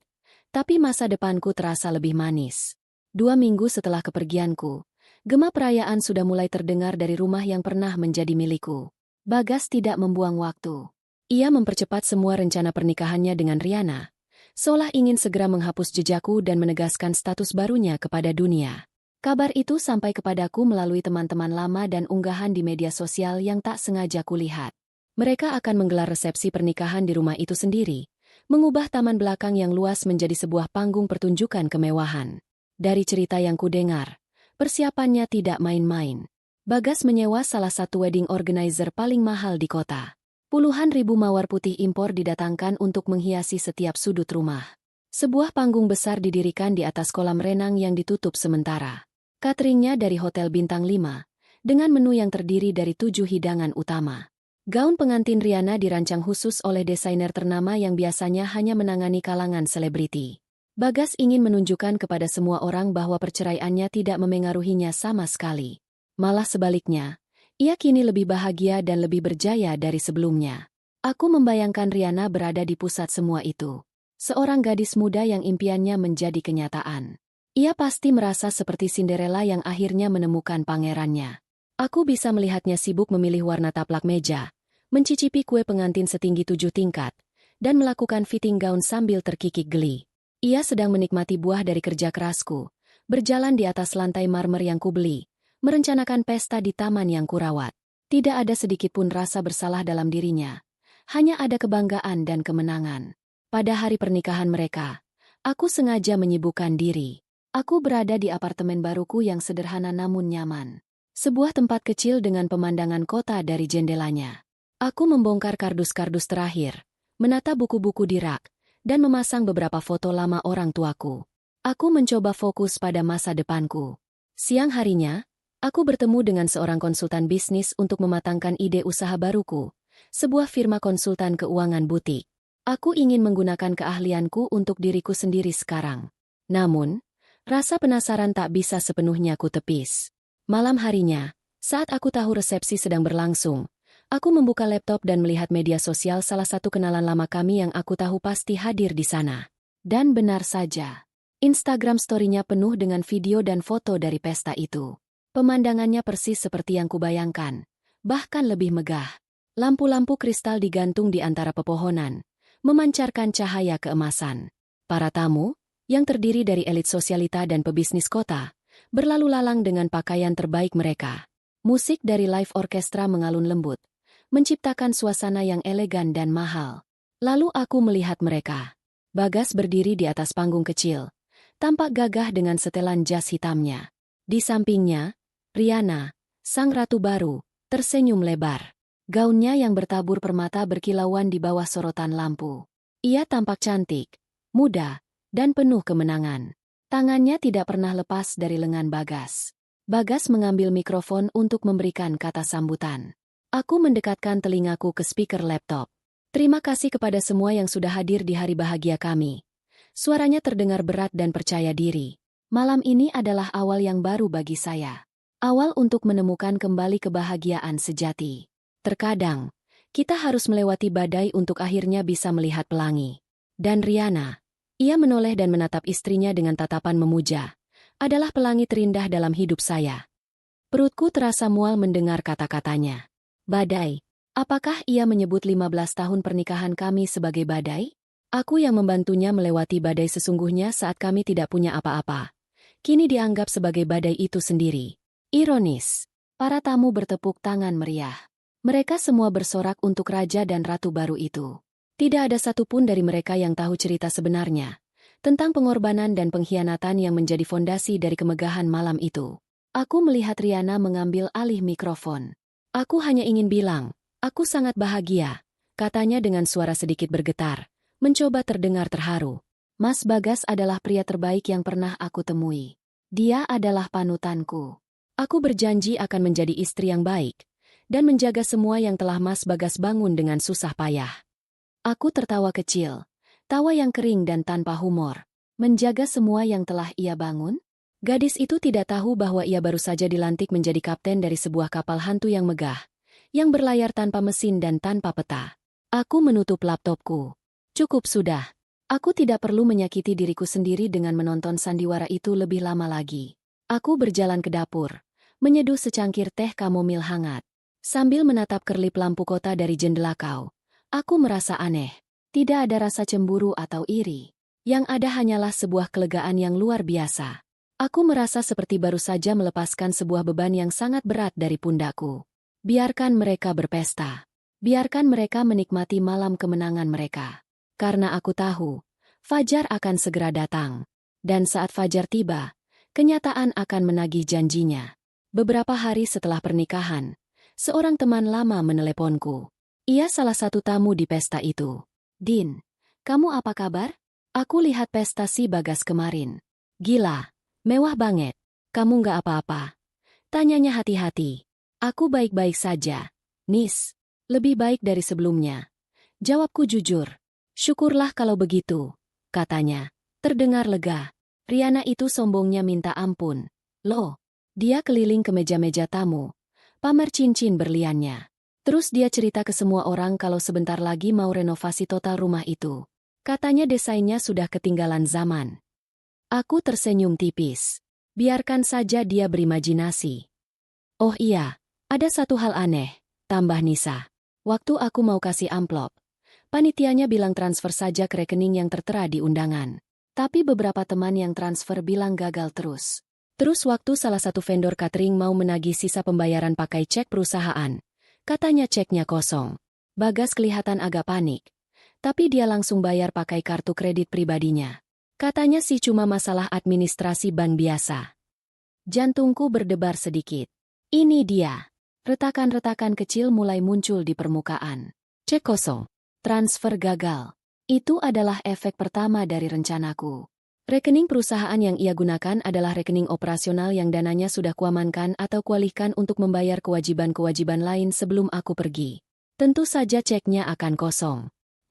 tapi masa depanku terasa lebih manis. 2 minggu setelah kepergianku, gema perayaan sudah mulai terdengar dari rumah yang pernah menjadi milikku. Bagas tidak membuang waktu. Ia mempercepat semua rencana pernikahannya dengan Riana, seolah ingin segera menghapus jejakku dan menegaskan status barunya kepada dunia. Kabar itu sampai kepadaku melalui teman-teman lama dan unggahan di media sosial yang tak sengaja kulihat. Mereka akan menggelar resepsi pernikahan di rumah itu sendiri, mengubah taman belakang yang luas menjadi sebuah panggung pertunjukan kemewahan. Dari cerita yang kudengar, persiapannya tidak main-main. Bagas menyewa salah satu wedding organizer paling mahal di kota. Puluhan ribu mawar putih impor didatangkan untuk menghiasi setiap sudut rumah. Sebuah panggung besar didirikan di atas kolam renang yang ditutup sementara. Cateringnya dari Hotel Bintang 5, dengan menu yang terdiri dari 7 hidangan utama. Gaun pengantin Riana dirancang khusus oleh desainer ternama yang biasanya hanya menangani kalangan selebriti. Bagas ingin menunjukkan kepada semua orang bahwa perceraiannya tidak memengaruhinya sama sekali. Malah sebaliknya, ia kini lebih bahagia dan lebih berjaya dari sebelumnya. Aku membayangkan Riana berada di pusat semua itu. Seorang gadis muda yang impiannya menjadi kenyataan. Ia pasti merasa seperti Cinderella yang akhirnya menemukan pangerannya. Aku bisa melihatnya sibuk memilih warna taplak meja, mencicipi kue pengantin setinggi 7 tingkat, dan melakukan fitting gaun sambil terkikik geli. Ia sedang menikmati buah dari kerja kerasku, berjalan di atas lantai marmer yang kubeli, merencanakan pesta di taman yang kurawat. Tidak ada sedikit pun rasa bersalah dalam dirinya. Hanya ada kebanggaan dan kemenangan. Pada hari pernikahan mereka, aku sengaja menyibukkan diri. Aku berada di apartemen baruku yang sederhana namun nyaman. Sebuah tempat kecil dengan pemandangan kota dari jendelanya. Aku membongkar kardus-kardus terakhir, menata buku-buku di rak, dan memasang beberapa foto lama orang tuaku. Aku mencoba fokus pada masa depanku. Siang harinya, aku bertemu dengan seorang konsultan bisnis untuk mematangkan ide usaha baruku, sebuah firma konsultan keuangan butik. Aku ingin menggunakan keahlianku untuk diriku sendiri sekarang. Namun, rasa penasaran tak bisa sepenuhnya kutepis. Malam harinya, saat aku tahu resepsi sedang berlangsung, aku membuka laptop dan melihat media sosial salah satu kenalan lama kami yang aku tahu pasti hadir di sana. Dan benar saja, Instagram story-nya penuh dengan video dan foto dari pesta itu. Pemandangannya persis seperti yang kubayangkan, bahkan lebih megah. Lampu-lampu kristal digantung di antara pepohonan, memancarkan cahaya keemasan. Para tamu, yang terdiri dari elit sosialita dan pebisnis kota, berlalu lalang dengan pakaian terbaik mereka. Musik dari live orkestra mengalun lembut, menciptakan suasana yang elegan dan mahal. Lalu aku melihat mereka. Bagas berdiri di atas panggung kecil, tampak gagah dengan setelan jas hitamnya. Di sampingnya, Riana, sang ratu baru, tersenyum lebar. Gaunnya yang bertabur permata berkilauan di bawah sorotan lampu. Ia tampak cantik, muda, dan penuh kemenangan. Tangannya tidak pernah lepas dari lengan Bagas. Bagas mengambil mikrofon untuk memberikan kata sambutan. Aku mendekatkan telingaku ke speaker laptop. Terima kasih kepada semua yang sudah hadir di hari bahagia kami. Suaranya terdengar berat dan percaya diri. Malam ini adalah awal yang baru bagi saya. Awal untuk menemukan kembali kebahagiaan sejati. Terkadang, kita harus melewati badai untuk akhirnya bisa melihat pelangi. Dan Riana, ia menoleh dan menatap istrinya dengan tatapan memuja, adalah pelangi terindah dalam hidup saya. Perutku terasa mual mendengar kata-katanya. Badai, apakah ia menyebut 15 tahun pernikahan kami sebagai badai? Aku yang membantunya melewati badai sesungguhnya saat kami tidak punya apa-apa. Kini dianggap sebagai badai itu sendiri. Ironis, para tamu bertepuk tangan meriah. Mereka semua bersorak untuk raja dan ratu baru itu. Tidak ada satupun dari mereka yang tahu cerita sebenarnya tentang pengorbanan dan pengkhianatan yang menjadi fondasi dari kemegahan malam itu. Aku melihat Riana mengambil alih mikrofon. Aku hanya ingin bilang, aku sangat bahagia, katanya dengan suara sedikit bergetar, mencoba terdengar terharu. Mas Bagas adalah pria terbaik yang pernah aku temui. Dia adalah panutanku. Aku berjanji akan menjadi istri yang baik, dan menjaga semua yang telah Mas Bagas bangun dengan susah payah. Aku tertawa kecil, tawa yang kering dan tanpa humor. Menjaga semua yang telah ia bangun? Gadis itu tidak tahu bahwa ia baru saja dilantik menjadi kapten dari sebuah kapal hantu yang megah, yang berlayar tanpa mesin dan tanpa peta. Aku menutup laptopku. Cukup sudah. Aku tidak perlu menyakiti diriku sendiri dengan menonton sandiwara itu lebih lama lagi. Aku berjalan ke dapur, menyeduh secangkir teh kamomil hangat. Sambil menatap kerlip lampu kota dari jendela kau, aku merasa aneh. Tidak ada rasa cemburu atau iri. Yang ada hanyalah sebuah kelegaan yang luar biasa. Aku merasa seperti baru saja melepaskan sebuah beban yang sangat berat dari pundakku. Biarkan mereka berpesta. Biarkan mereka menikmati malam kemenangan mereka. Karena aku tahu, fajar akan segera datang. Dan saat fajar tiba, kenyataan akan menagih janjinya. Beberapa hari setelah pernikahan, seorang teman lama meneleponku. Ia salah satu tamu di pesta itu. Din, kamu apa kabar? Aku lihat pesta si Bagas kemarin. Gila, mewah banget. Kamu nggak apa-apa? Tanyanya hati-hati. Aku baik-baik saja. Nis, lebih baik dari sebelumnya. Jawabku jujur. Syukurlah kalau begitu, katanya. Terdengar lega. Riana itu sombongnya minta ampun. Loh, dia keliling ke meja-meja tamu, pamer cincin berliannya. Terus dia cerita ke semua orang kalau sebentar lagi mau renovasi total rumah itu. Katanya desainnya sudah ketinggalan zaman. Aku tersenyum tipis. Biarkan saja dia berimajinasi. Oh iya, ada satu hal aneh, tambah Nisa. Waktu aku mau kasih amplop, panitianya bilang transfer saja ke rekening yang tertera di undangan. Tapi beberapa teman yang transfer bilang gagal terus. Terus waktu salah satu vendor catering mau menagih sisa pembayaran pakai cek perusahaan, katanya ceknya kosong. Bagas kelihatan agak panik. Tapi dia langsung bayar pakai kartu kredit pribadinya. Katanya sih cuma masalah administrasi bank biasa. Jantungku berdebar sedikit. Ini dia. Retakan-retakan kecil mulai muncul di permukaan. Cek kosong. Transfer gagal. Itu adalah efek pertama dari rencanaku. Rekening perusahaan yang ia gunakan adalah rekening operasional yang dananya sudah kuamankan atau kualihkan untuk membayar kewajiban-kewajiban lain sebelum aku pergi. Tentu saja ceknya akan kosong.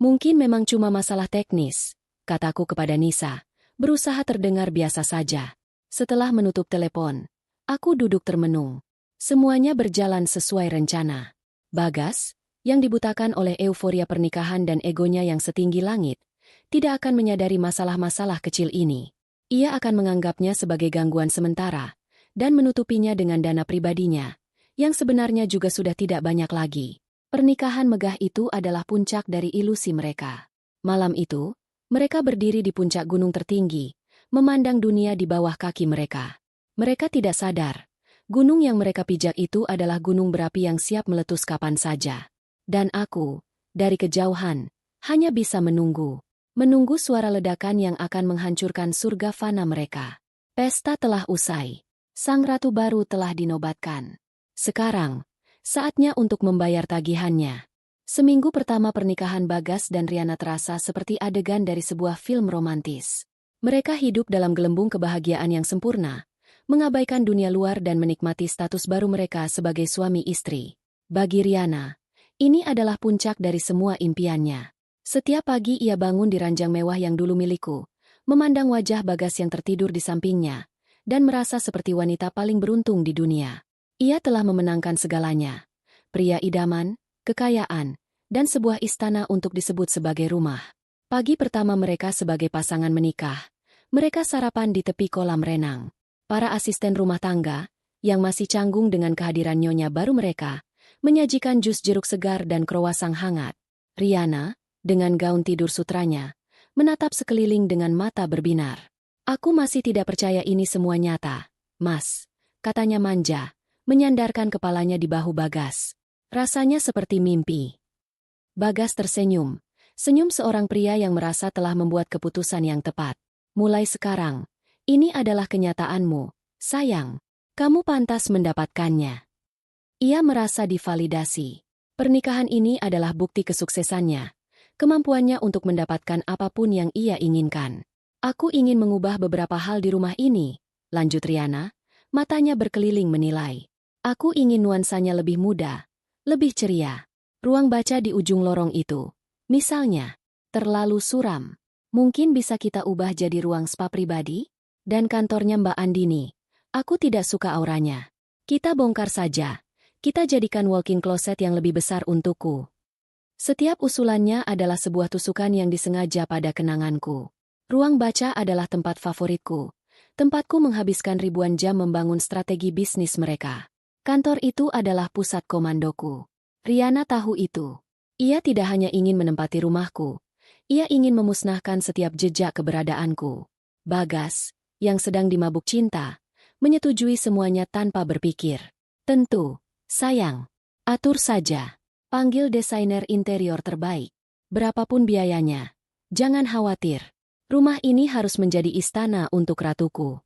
Mungkin memang cuma masalah teknis, kataku kepada Nisa, berusaha terdengar biasa saja. Setelah menutup telepon, aku duduk termenung. Semuanya berjalan sesuai rencana. Bagas, yang dibutakan oleh euforia pernikahan dan egonya yang setinggi langit, tidak akan menyadari masalah-masalah kecil ini. Ia akan menganggapnya sebagai gangguan sementara, dan menutupinya dengan dana pribadinya, yang sebenarnya juga sudah tidak banyak lagi. Pernikahan megah itu adalah puncak dari ilusi mereka. Malam itu, mereka berdiri di puncak gunung tertinggi, memandang dunia di bawah kaki mereka. Mereka tidak sadar, gunung yang mereka pijak itu adalah gunung berapi yang siap meletus kapan saja. Dan aku, dari kejauhan, hanya bisa menunggu. Menunggu suara ledakan yang akan menghancurkan surga fana mereka. Pesta telah usai. Sang ratu baru telah dinobatkan. Sekarang, saatnya untuk membayar tagihannya. Seminggu pertama pernikahan Bagas dan Riana terasa seperti adegan dari sebuah film romantis. Mereka hidup dalam gelembung kebahagiaan yang sempurna, mengabaikan dunia luar dan menikmati status baru mereka sebagai suami istri. Bagi Riana, ini adalah puncak dari semua impiannya. Setiap pagi ia bangun di ranjang mewah yang dulu milikku, memandang wajah Bagas yang tertidur di sampingnya, dan merasa seperti wanita paling beruntung di dunia. Ia telah memenangkan segalanya. Pria idaman, kekayaan, dan sebuah istana untuk disebut sebagai rumah. Pagi pertama mereka sebagai pasangan menikah, mereka sarapan di tepi kolam renang. Para asisten rumah tangga, yang masih canggung dengan kehadiran nyonya baru mereka, menyajikan jus jeruk segar dan kroasang hangat. Riana, dengan gaun tidur sutranya, menatap sekeliling dengan mata berbinar. Aku masih tidak percaya ini semua nyata, Mas, katanya manja, menyandarkan kepalanya di bahu Bagas. Rasanya seperti mimpi. Bagas tersenyum, senyum seorang pria yang merasa telah membuat keputusan yang tepat. Mulai sekarang, ini adalah kenyataanmu, sayang. Kamu pantas mendapatkannya. Ia merasa divalidasi. Pernikahan ini adalah bukti kesuksesannya, kemampuannya untuk mendapatkan apapun yang ia inginkan. Aku ingin mengubah beberapa hal di rumah ini, lanjut Riana, matanya berkeliling menilai. Aku ingin nuansanya lebih muda, lebih ceria. Ruang baca di ujung lorong itu, misalnya, terlalu suram. Mungkin bisa kita ubah jadi ruang spa pribadi? Dan kantornya Mbak Andini. Aku tidak suka auranya. Kita bongkar saja. Kita jadikan walk-in closet yang lebih besar untukku. Setiap usulannya adalah sebuah tusukan yang disengaja pada kenanganku. Ruang baca adalah tempat favoritku. Tempatku menghabiskan ribuan jam membangun strategi bisnis mereka. Kantor itu adalah pusat komandoku. Riana tahu itu. Ia tidak hanya ingin menempati rumahku. Ia ingin memusnahkan setiap jejak keberadaanku. Bagas, yang sedang dimabuk cinta, menyetujui semuanya tanpa berpikir. Tentu, sayang. Atur saja. Panggil desainer interior terbaik. Berapapun biayanya. Jangan khawatir. Rumah ini harus menjadi istana untuk ratuku.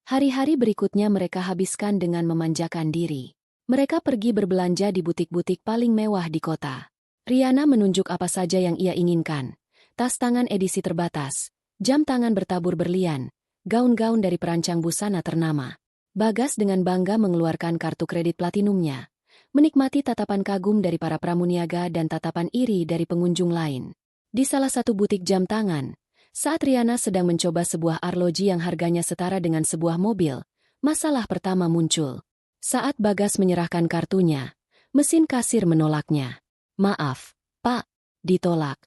Hari-hari berikutnya mereka habiskan dengan memanjakan diri. Mereka pergi berbelanja di butik-butik paling mewah di kota. Riana menunjuk apa saja yang ia inginkan. Tas tangan edisi terbatas, jam tangan bertabur berlian, gaun-gaun dari perancang busana ternama. Bagas dengan bangga mengeluarkan kartu kredit platinumnya, menikmati tatapan kagum dari para pramuniaga dan tatapan iri dari pengunjung lain. Di salah satu butik jam tangan, saat Riana sedang mencoba sebuah arloji yang harganya setara dengan sebuah mobil, masalah pertama muncul. Saat Bagas menyerahkan kartunya, mesin kasir menolaknya. "Maaf, Pak." "Ditolak,"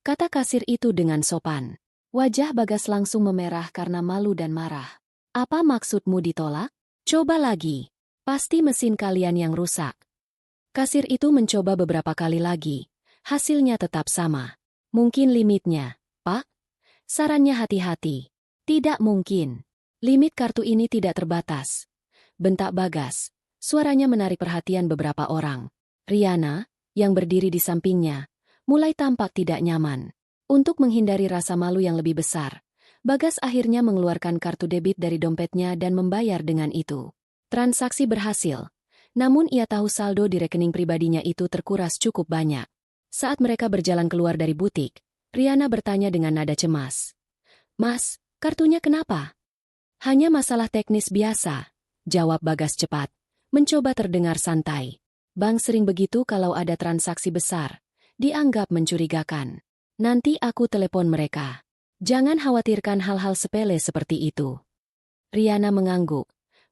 kata kasir itu dengan sopan. Wajah Bagas langsung memerah karena malu dan marah. "Apa maksudmu ditolak? Coba lagi. Pasti mesin kalian yang rusak." Kasir itu mencoba beberapa kali lagi. Hasilnya tetap sama. "Mungkin limitnya, Pak." Sarannya hati-hati. "Tidak mungkin. Limit kartu ini tidak terbatas," bentak Bagas. Suaranya menarik perhatian beberapa orang. Riana, yang berdiri di sampingnya, mulai tampak tidak nyaman. Untuk menghindari rasa malu yang lebih besar, Bagas akhirnya mengeluarkan kartu debit dari dompetnya dan membayar dengan itu. Transaksi berhasil. Namun ia tahu saldo di rekening pribadinya itu terkuras cukup banyak. Saat mereka berjalan keluar dari butik, Riana bertanya dengan nada cemas. "Mas, kartunya kenapa?" "Hanya masalah teknis biasa," jawab Bagas cepat, mencoba terdengar santai. "Bank sering begitu kalau ada transaksi besar. Dianggap mencurigakan. Nanti aku telepon mereka. Jangan khawatirkan hal-hal sepele seperti itu." Riana mengangguk,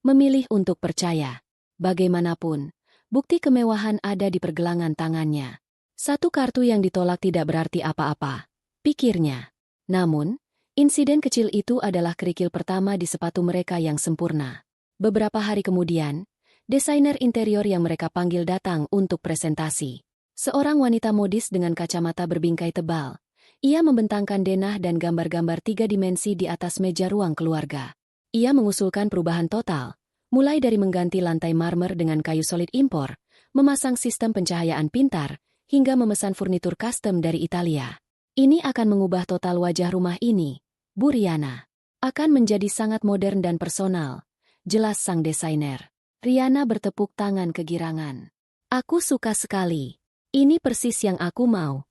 memilih untuk percaya. Bagaimanapun, bukti kemewahan ada di pergelangan tangannya. Satu kartu yang ditolak tidak berarti apa-apa, pikirnya. Namun, insiden kecil itu adalah kerikil pertama di sepatu mereka yang sempurna. Beberapa hari kemudian, desainer interior yang mereka panggil datang untuk presentasi. Seorang wanita modis dengan kacamata berbingkai tebal. Ia membentangkan denah dan gambar-gambar 3 dimensi di atas meja ruang keluarga. Ia mengusulkan perubahan total, mulai dari mengganti lantai marmer dengan kayu solid impor, memasang sistem pencahayaan pintar, hingga memesan furnitur custom dari Italia. "Ini akan mengubah total wajah rumah ini, Bu Riana. Akan menjadi sangat modern dan personal," jelas sang desainer. Riana bertepuk tangan kegirangan. "Aku suka sekali. Ini persis yang aku mau."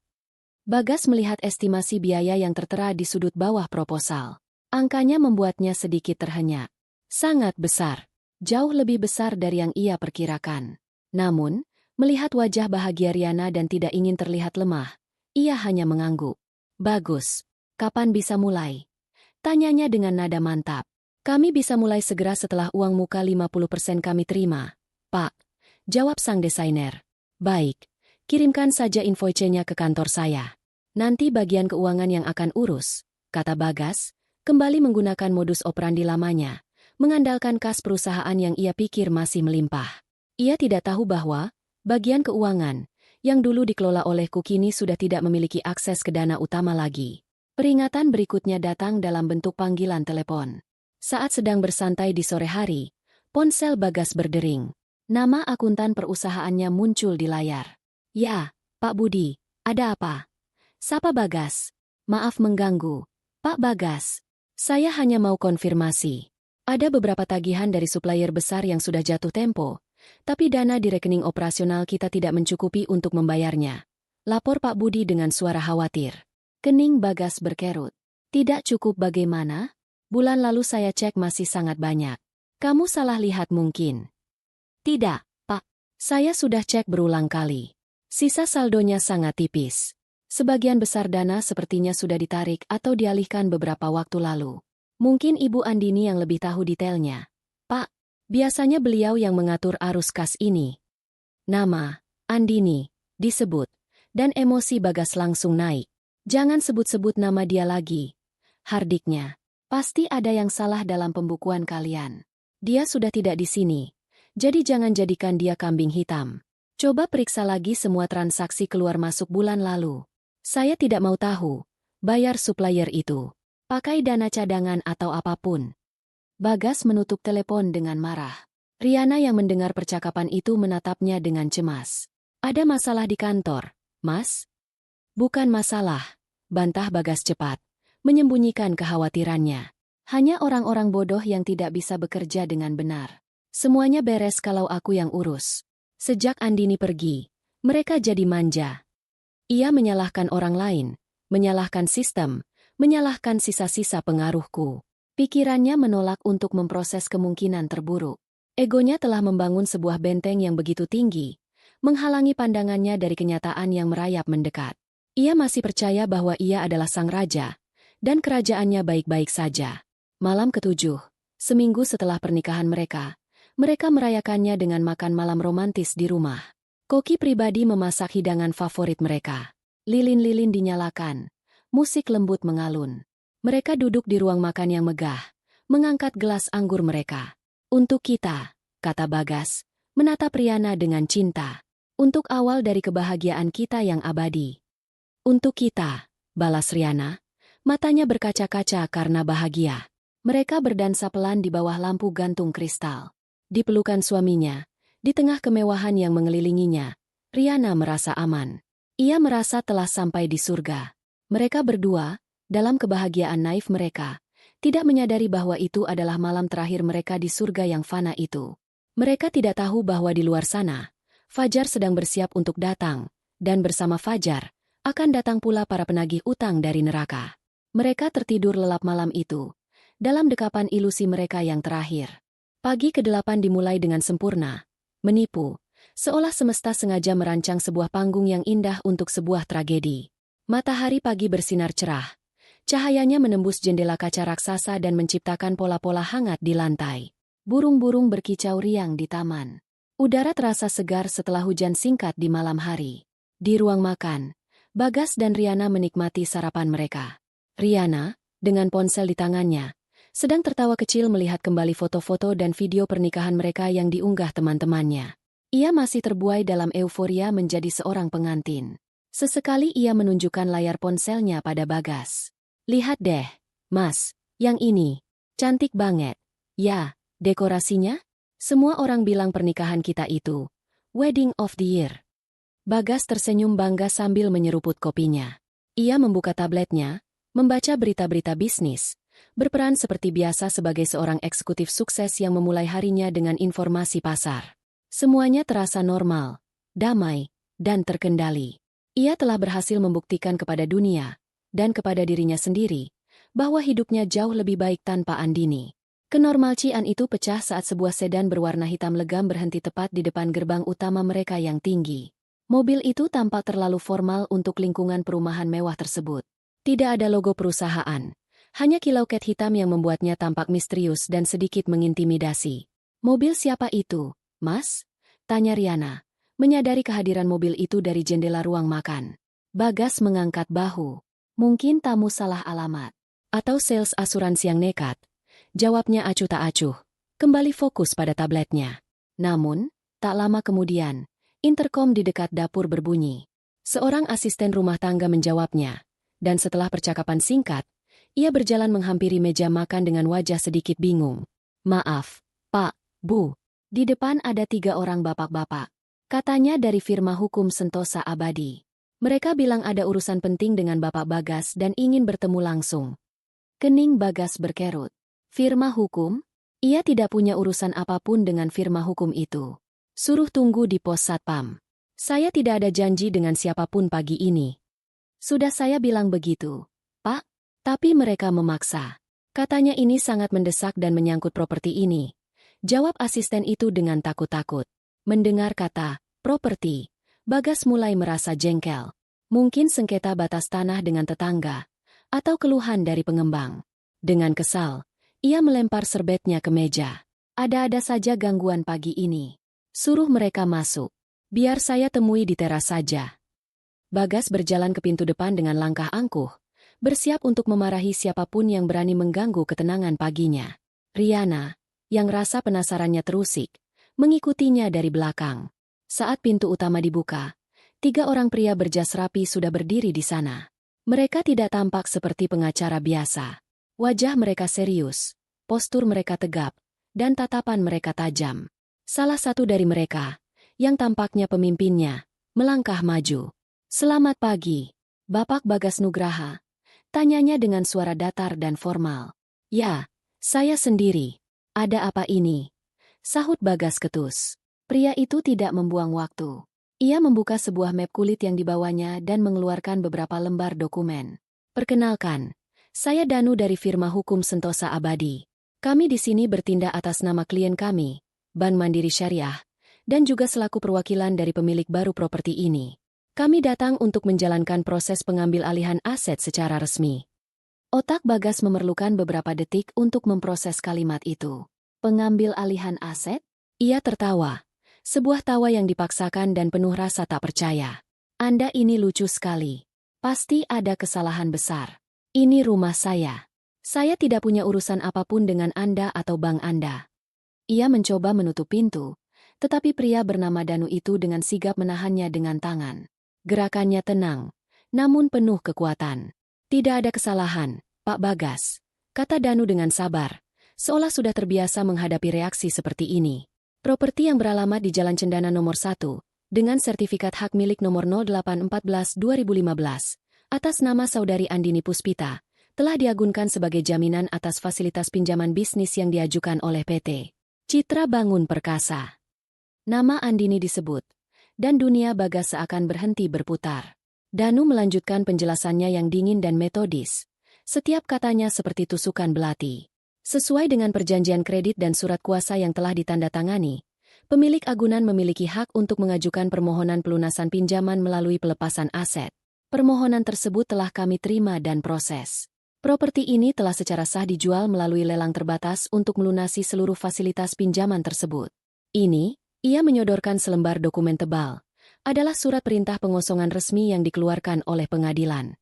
Bagas melihat estimasi biaya yang tertera di sudut bawah proposal. Angkanya membuatnya sedikit terhenyak. Sangat besar. Jauh lebih besar dari yang ia perkirakan. Namun, melihat wajah bahagia Riana dan tidak ingin terlihat lemah, ia hanya mengangguk. "Bagus. Kapan bisa mulai?" tanyanya dengan nada mantap. "Kami bisa mulai segera setelah uang muka 50% kami terima, Pak," jawab sang desainer. "Baik, kirimkan saja invoice-nya ke kantor saya. Nanti bagian keuangan yang akan urus," kata Bagas, kembali menggunakan modus operandi lamanya, mengandalkan kas perusahaan yang ia pikir masih melimpah. Ia tidak tahu bahwa bagian keuangan, yang dulu dikelola olehku kini sudah tidak memiliki akses ke dana utama lagi. Peringatan berikutnya datang dalam bentuk panggilan telepon. Saat sedang bersantai di sore hari, ponsel Bagas berdering. Nama akuntan perusahaannya muncul di layar. "Ya, Pak Budi, ada apa?" sapa Bagas. "Maaf mengganggu, Pak Bagas. Saya hanya mau konfirmasi. Ada beberapa tagihan dari supplier besar yang sudah jatuh tempo, tapi dana di rekening operasional kita tidak mencukupi untuk membayarnya," lapor Pak Budi dengan suara khawatir. Kening Bagas berkerut. "Tidak cukup bagaimana? Bulan lalu saya cek masih sangat banyak. Kamu salah lihat mungkin." "Tidak, Pak. Saya sudah cek berulang kali. Sisa saldonya sangat tipis. Sebagian besar dana sepertinya sudah ditarik atau dialihkan beberapa waktu lalu. Mungkin Ibu Andini yang lebih tahu detailnya. Pak, biasanya beliau yang mengatur arus kas ini. Nama, Andini, disebut. Dan emosi Bagas langsung naik. Jangan sebut-sebut nama dia lagi. Hardiknya. Pasti ada yang salah dalam pembukuan kalian. Dia sudah tidak di sini. Jadi jangan jadikan dia kambing hitam. Coba periksa lagi semua transaksi keluar masuk bulan lalu. Saya tidak mau tahu. Bayar supplier itu. Pakai dana cadangan atau apapun. Bagas menutup telepon dengan marah. Riana yang mendengar percakapan itu menatapnya dengan cemas. Ada masalah di kantor, Mas? Bukan masalah, bantah Bagas cepat. Menyembunyikan kekhawatirannya. Hanya orang-orang bodoh yang tidak bisa bekerja dengan benar. Semuanya beres kalau aku yang urus. Sejak Andini pergi, mereka jadi manja. Ia menyalahkan orang lain, menyalahkan sistem, menyalahkan sisa-sisa pengaruhku. Pikirannya menolak untuk memproses kemungkinan terburuk. Egonya telah membangun sebuah benteng yang begitu tinggi, menghalangi pandangannya dari kenyataan yang merayap mendekat. Ia masih percaya bahwa ia adalah sang raja, dan kerajaannya baik-baik saja. Malam ketujuh, seminggu setelah pernikahan mereka merayakannya dengan makan malam romantis di rumah. Koki pribadi memasak hidangan favorit mereka. Lilin-lilin dinyalakan, musik lembut mengalun. Mereka duduk di ruang makan yang megah, mengangkat gelas anggur mereka. Untuk kita, kata Bagas, menatap Riana dengan cinta. Untuk awal dari kebahagiaan kita yang abadi. Untuk kita, balas Riana, matanya berkaca-kaca karena bahagia. Mereka berdansa pelan di bawah lampu gantung kristal. Di pelukan suaminya, di tengah kemewahan yang mengelilinginya, Riana merasa aman. Ia merasa telah sampai di surga. Mereka berdua, dalam kebahagiaan naif mereka, tidak menyadari bahwa itu adalah malam terakhir mereka di surga yang fana itu. Mereka tidak tahu bahwa di luar sana, Fajar sedang bersiap untuk datang, dan bersama Fajar, akan datang pula para penagih utang dari neraka. Mereka tertidur lelap malam itu, dalam dekapan ilusi mereka yang terakhir. Pagi ke-8 dimulai dengan sempurna, menipu, seolah semesta sengaja merancang sebuah panggung yang indah untuk sebuah tragedi. Matahari pagi bersinar cerah, cahayanya menembus jendela kaca raksasa dan menciptakan pola-pola hangat di lantai. Burung-burung berkicau riang di taman. Udara terasa segar setelah hujan singkat di malam hari. Di ruang makan, Bagas dan Riana menikmati sarapan mereka. Riana, dengan ponsel di tangannya, sedang tertawa kecil melihat kembali foto-foto dan video pernikahan mereka yang diunggah teman-temannya. Ia masih terbuai dalam euforia menjadi seorang pengantin. Sesekali ia menunjukkan layar ponselnya pada Bagas. Lihat deh, Mas, yang ini. Cantik banget. Ya, dekorasinya? Semua orang bilang pernikahan kita itu wedding of the year. Bagas tersenyum bangga sambil menyeruput kopinya. Ia membuka tabletnya, membaca berita-berita bisnis, berperan seperti biasa sebagai seorang eksekutif sukses yang memulai harinya dengan informasi pasar. Semuanya terasa normal, damai, dan terkendali. Ia telah berhasil membuktikan kepada dunia, dan kepada dirinya sendiri, bahwa hidupnya jauh lebih baik tanpa Andini. Kenormalcian itu pecah saat sebuah sedan berwarna hitam legam berhenti tepat di depan gerbang utama mereka yang tinggi. Mobil itu tampak terlalu formal untuk lingkungan perumahan mewah tersebut. Tidak ada logo perusahaan. Hanya kilau cat hitam yang membuatnya tampak misterius dan sedikit mengintimidasi. Mobil siapa itu, Mas? Tanya Riana, menyadari kehadiran mobil itu dari jendela ruang makan. Bagas mengangkat bahu. Mungkin tamu salah alamat. Atau sales asuransi yang nekat. Jawabnya acuh tak acuh. Kembali fokus pada tabletnya. Namun, tak lama kemudian, interkom di dekat dapur berbunyi. Seorang asisten rumah tangga menjawabnya. Dan setelah percakapan singkat, ia berjalan menghampiri meja makan dengan wajah sedikit bingung. Maaf, Pak, Bu. Di depan ada 3 orang bapak-bapak. Katanya dari firma hukum Sentosa Abadi. Mereka bilang ada urusan penting dengan Bapak Bagas dan ingin bertemu langsung. Kening Bagas berkerut. Firma hukum? Ia tidak punya urusan apapun dengan firma hukum itu. Suruh tunggu di pos satpam. Saya tidak ada janji dengan siapapun pagi ini. Sudah saya bilang begitu, Pak. Tapi mereka memaksa. Katanya ini sangat mendesak dan menyangkut properti ini. Jawab asisten itu dengan takut-takut. Mendengar kata properti, Bagas mulai merasa jengkel. Mungkin sengketa batas tanah dengan tetangga, atau keluhan dari pengembang. Dengan kesal, ia melempar serbetnya ke meja. Ada-ada saja gangguan pagi ini. Suruh mereka masuk. Biar saya temui di teras saja. Bagas berjalan ke pintu depan dengan langkah angkuh, bersiap untuk memarahi siapapun yang berani mengganggu ketenangan paginya. Riana, yang rasa penasarannya terusik, mengikutinya dari belakang. Saat pintu utama dibuka, 3 orang pria berjas rapi sudah berdiri di sana. Mereka tidak tampak seperti pengacara biasa. Wajah mereka serius, postur mereka tegap, dan tatapan mereka tajam. Salah satu dari mereka, yang tampaknya pemimpinnya, melangkah maju. "Selamat pagi, Bapak Bagas Nugraha," tanyanya dengan suara datar dan formal. "Ya, saya sendiri. Ada apa ini?" sahut Bagas ketus. Pria itu tidak membuang waktu. Ia membuka sebuah map kulit yang dibawanya dan mengeluarkan beberapa lembar dokumen. "Perkenalkan, saya Danu dari firma hukum Sentosa Abadi. Kami di sini bertindak atas nama klien kami, Bank Mandiri Syariah, dan juga selaku perwakilan dari pemilik baru properti ini. Kami datang untuk menjalankan proses pengambil alihan aset secara resmi." Otak Bagas memerlukan beberapa detik untuk memproses kalimat itu. "Pengambil alihan aset?" Ia tertawa. Sebuah tawa yang dipaksakan dan penuh rasa tak percaya. "Anda ini lucu sekali. Pasti ada kesalahan besar. Ini rumah saya. Saya tidak punya urusan apapun dengan Anda atau bank Anda." Ia mencoba menutup pintu, tetapi pria bernama Danu itu dengan sigap menahannya dengan tangan. Gerakannya tenang, namun penuh kekuatan. "Tidak ada kesalahan, Pak Bagas," kata Danu dengan sabar, seolah sudah terbiasa menghadapi reaksi seperti ini. "Properti yang beralamat di Jalan Cendana nomor 1, dengan sertifikat hak milik nomor 0814/2015, atas nama Saudari Andini Puspita, telah diagunkan sebagai jaminan atas fasilitas pinjaman bisnis yang diajukan oleh PT Citra Bangun Perkasa." Nama Andini disebut, dan dunia Bagas seakan berhenti berputar. Danu melanjutkan penjelasannya yang dingin dan metodis. Setiap katanya seperti tusukan belati. "Sesuai dengan perjanjian kredit dan surat kuasa yang telah ditandatangani, pemilik agunan memiliki hak untuk mengajukan permohonan pelunasan pinjaman melalui pelepasan aset. Permohonan tersebut telah kami terima dan proses. Properti ini telah secara sah dijual melalui lelang terbatas untuk melunasi seluruh fasilitas pinjaman tersebut. Ini," ia menyodorkan selembar dokumen tebal, "adalah surat perintah pengosongan resmi yang dikeluarkan oleh pengadilan."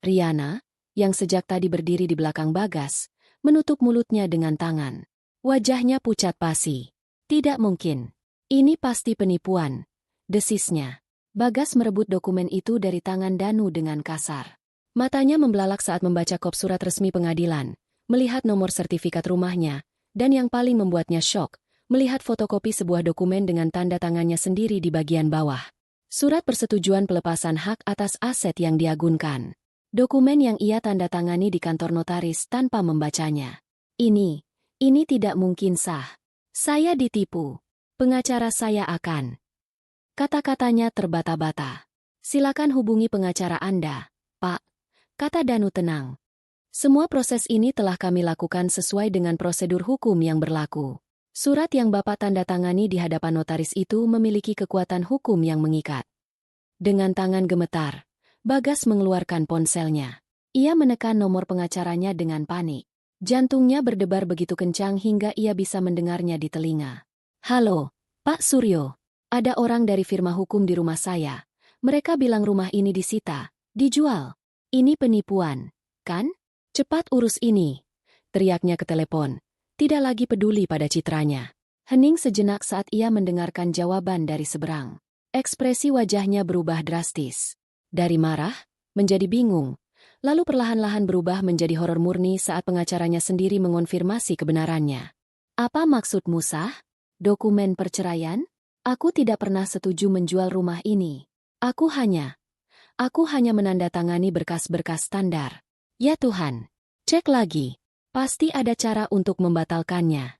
Riana, yang sejak tadi berdiri di belakang Bagas, menutup mulutnya dengan tangan. Wajahnya pucat pasi. "Tidak mungkin. Ini pasti penipuan," desisnya. Bagas merebut dokumen itu dari tangan Danu dengan kasar. Matanya membelalak saat membaca kop surat resmi pengadilan, melihat nomor sertifikat rumahnya, dan yang paling membuatnya syok, melihat fotokopi sebuah dokumen dengan tanda tangannya sendiri di bagian bawah. Surat persetujuan pelepasan hak atas aset yang diagunkan. Dokumen yang ia tanda tangani di kantor notaris tanpa membacanya. Ini tidak mungkin sah. Saya ditipu. Pengacara saya akan..." Kata-katanya terbata-bata. "Silakan hubungi pengacara Anda, Pak," kata Danu tenang. "Semua proses ini telah kami lakukan sesuai dengan prosedur hukum yang berlaku. Surat yang Bapak tanda tangani di hadapan notaris itu memiliki kekuatan hukum yang mengikat." Dengan tangan gemetar, Bagas mengeluarkan ponselnya. Ia menekan nomor pengacaranya dengan panik. Jantungnya berdebar begitu kencang hingga ia bisa mendengarnya di telinga. "Halo, Pak Suryo. Ada orang dari firma hukum di rumah saya. Mereka bilang rumah ini disita, dijual. Ini penipuan, kan? Cepat urus ini," teriaknya ke telepon. Tidak lagi peduli pada citranya. Hening sejenak saat ia mendengarkan jawaban dari seberang. Ekspresi wajahnya berubah drastis. Dari marah, menjadi bingung, lalu perlahan-lahan berubah menjadi horor murni saat pengacaranya sendiri mengonfirmasi kebenarannya. "Apa maksudmu sah? Dokumen perceraian? Aku tidak pernah setuju menjual rumah ini. Aku hanya menandatangani berkas-berkas standar." "Ya Tuhan, cek lagi. Pasti ada cara untuk membatalkannya."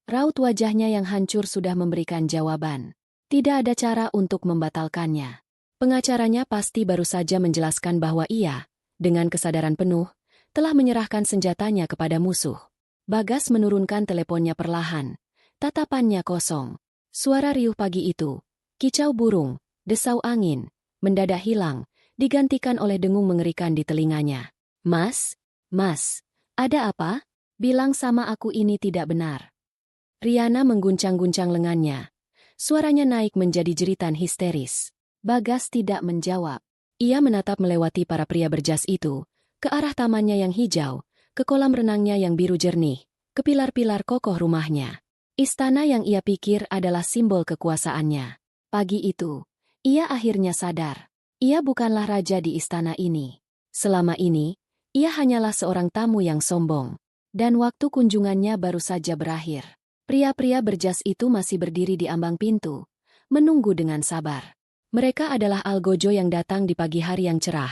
Raut wajahnya yang hancur sudah memberikan jawaban. Tidak ada cara untuk membatalkannya. Pengacaranya pasti baru saja menjelaskan bahwa ia, dengan kesadaran penuh, telah menyerahkan senjatanya kepada musuh. Bagas menurunkan teleponnya perlahan. Tatapannya kosong. Suara riuh pagi itu, kicau burung, desau angin, mendadak hilang, digantikan oleh dengung mengerikan di telinganya. Mas, Mas, ada apa? Bilang sama aku ini tidak benar. Riana mengguncang-guncang lengannya. Suaranya naik menjadi jeritan histeris. Bagas tidak menjawab. Ia menatap melewati para pria berjas itu, ke arah tamannya yang hijau, ke kolam renangnya yang biru jernih, ke pilar-pilar kokoh rumahnya. Istana yang ia pikir adalah simbol kekuasaannya. Pagi itu, ia akhirnya sadar. Ia bukanlah raja di istana ini. Selama ini, ia hanyalah seorang tamu yang sombong. Dan waktu kunjungannya baru saja berakhir. Pria-pria berjas itu masih berdiri di ambang pintu, menunggu dengan sabar. Mereka adalah algojo yang datang di pagi hari yang cerah,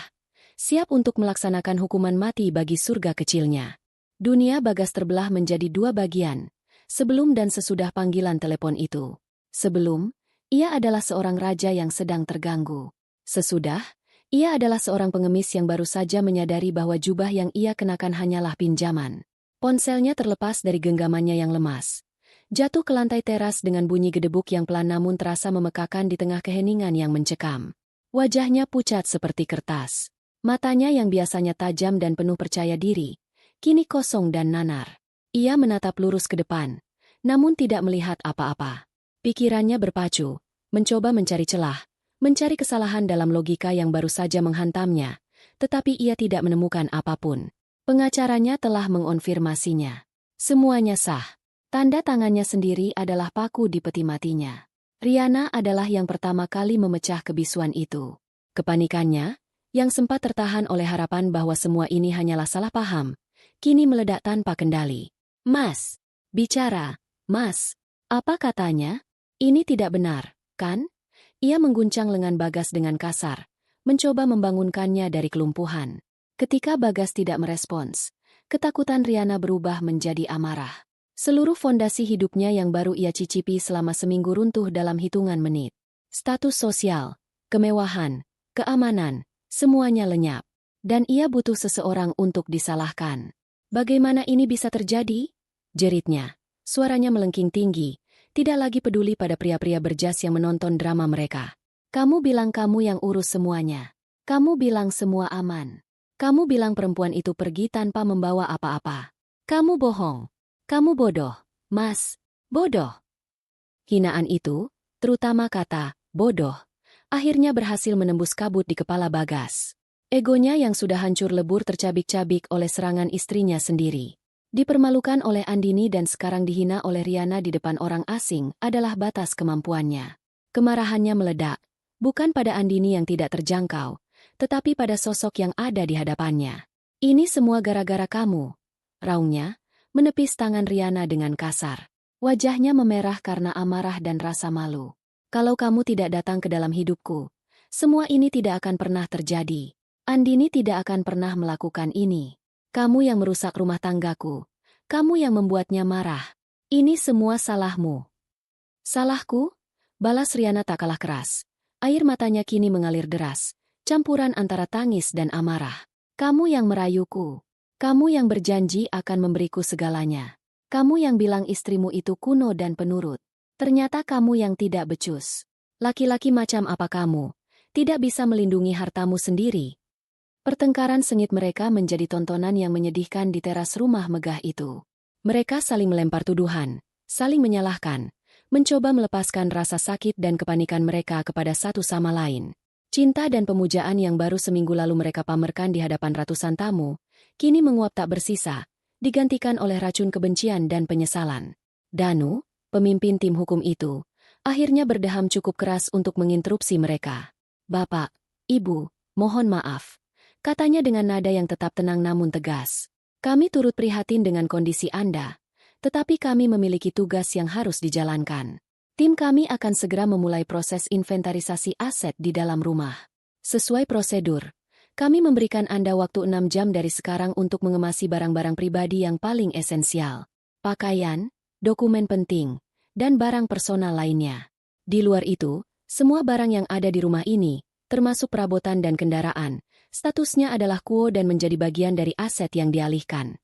siap untuk melaksanakan hukuman mati bagi surga kecilnya. Dunia Bagas terbelah menjadi dua bagian, sebelum dan sesudah panggilan telepon itu. Sebelum, ia adalah seorang raja yang sedang terganggu. Sesudah, ia adalah seorang pengemis yang baru saja menyadari bahwa jubah yang ia kenakan hanyalah pinjaman. Ponselnya terlepas dari genggamannya yang lemas. Jatuh ke lantai teras dengan bunyi gedebuk yang pelan namun terasa memekakan di tengah keheningan yang mencekam. Wajahnya pucat seperti kertas. Matanya yang biasanya tajam dan penuh percaya diri, kini kosong dan nanar. Ia menatap lurus ke depan, namun tidak melihat apa-apa. Pikirannya berpacu, mencoba mencari celah, mencari kesalahan dalam logika yang baru saja menghantamnya, tetapi ia tidak menemukan apapun. Pengacaranya telah mengonfirmasinya. Semuanya sah. Tanda tangannya sendiri adalah paku di peti matinya. Riana adalah yang pertama kali memecah kebisuan itu. Kepanikannya, yang sempat tertahan oleh harapan bahwa semua ini hanyalah salah paham, kini meledak tanpa kendali. Mas, bicara, Mas. Apa katanya? Ini tidak benar, kan? Ia mengguncang lengan Bagas dengan kasar, mencoba membangunkannya dari kelumpuhan. Ketika Bagas tidak merespons, ketakutan Riana berubah menjadi amarah. Seluruh fondasi hidupnya yang baru ia cicipi selama seminggu runtuh dalam hitungan menit. Status sosial, kemewahan, keamanan, semuanya lenyap. Dan ia butuh seseorang untuk disalahkan. Bagaimana ini bisa terjadi? Jeritnya. Suaranya melengking tinggi, tidak lagi peduli pada pria-pria berjas yang menonton drama mereka. Kamu bilang kamu yang urus semuanya. Kamu bilang semua aman. Kamu bilang perempuan itu pergi tanpa membawa apa-apa. Kamu bohong. Kamu bodoh, Mas. Bodoh. Hinaan itu, terutama kata bodoh, akhirnya berhasil menembus kabut di kepala Bagas. Egonya yang sudah hancur lebur tercabik-cabik oleh serangan istrinya sendiri. Dipermalukan oleh Andini dan sekarang dihina oleh Riana di depan orang asing adalah batas kemampuannya. Kemarahannya meledak, bukan pada Andini yang tidak terjangkau, tetapi pada sosok yang ada di hadapannya. Ini semua gara-gara kamu, raungnya, menepis tangan Riana dengan kasar. Wajahnya memerah karena amarah dan rasa malu. Kalau kamu tidak datang ke dalam hidupku, semua ini tidak akan pernah terjadi. Andini tidak akan pernah melakukan ini. Kamu yang merusak rumah tanggaku. Kamu yang membuatnya marah. Ini semua salahmu. Salahku? Balas Riana tak kalah keras. Air matanya kini mengalir deras, campuran antara tangis dan amarah. Kamu yang merayuku. Kamu yang berjanji akan memberiku segalanya. Kamu yang bilang istrimu itu kuno dan penurut. Ternyata kamu yang tidak becus. Laki-laki macam apa kamu? Tidak bisa melindungi hartamu sendiri. Pertengkaran sengit mereka menjadi tontonan yang menyedihkan di teras rumah megah itu. Mereka saling melempar tuduhan, saling menyalahkan, mencoba melepaskan rasa sakit dan kepanikan mereka kepada satu sama lain. Cinta dan pemujaan yang baru seminggu lalu mereka pamerkan di hadapan ratusan tamu, kini menguap tak bersisa, digantikan oleh racun kebencian dan penyesalan. Danu, pemimpin tim hukum itu, akhirnya berdeham cukup keras untuk menginterupsi mereka. Bapak, Ibu, mohon maaf. Katanya dengan nada yang tetap tenang namun tegas. Kami turut prihatin dengan kondisi Anda, tetapi kami memiliki tugas yang harus dijalankan. Tim kami akan segera memulai proses inventarisasi aset di dalam rumah. Sesuai prosedur, kami memberikan Anda waktu 6 jam dari sekarang untuk mengemasi barang-barang pribadi yang paling esensial. Pakaian, dokumen penting, dan barang personal lainnya. Di luar itu, semua barang yang ada di rumah ini, termasuk perabotan dan kendaraan, statusnya adalah kuo dan menjadi bagian dari aset yang dialihkan.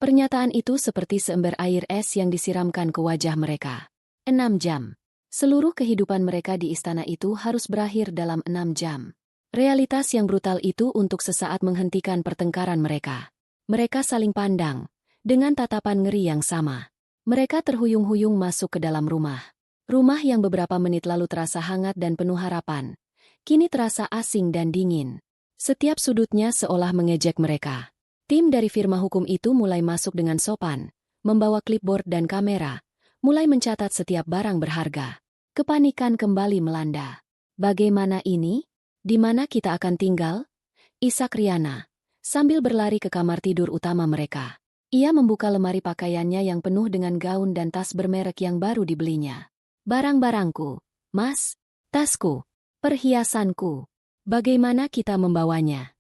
Pernyataan itu seperti seember air es yang disiramkan ke wajah mereka. 6 jam. Seluruh kehidupan mereka di istana itu harus berakhir dalam 6 jam. Realitas yang brutal itu untuk sesaat menghentikan pertengkaran mereka. Mereka saling pandang, dengan tatapan ngeri yang sama. Mereka terhuyung-huyung masuk ke dalam rumah. Rumah yang beberapa menit lalu terasa hangat dan penuh harapan, kini terasa asing dan dingin. Setiap sudutnya seolah mengejek mereka. Tim dari firma hukum itu mulai masuk dengan sopan, membawa clipboard dan kamera, mulai mencatat setiap barang berharga. Kepanikan kembali melanda. Bagaimana ini? Di mana kita akan tinggal? Isak Riana, sambil berlari ke kamar tidur utama mereka. Ia membuka lemari pakaiannya yang penuh dengan gaun dan tas bermerek yang baru dibelinya. Barang-barangku, Mas, tasku, perhiasanku. Bagaimana kita membawanya?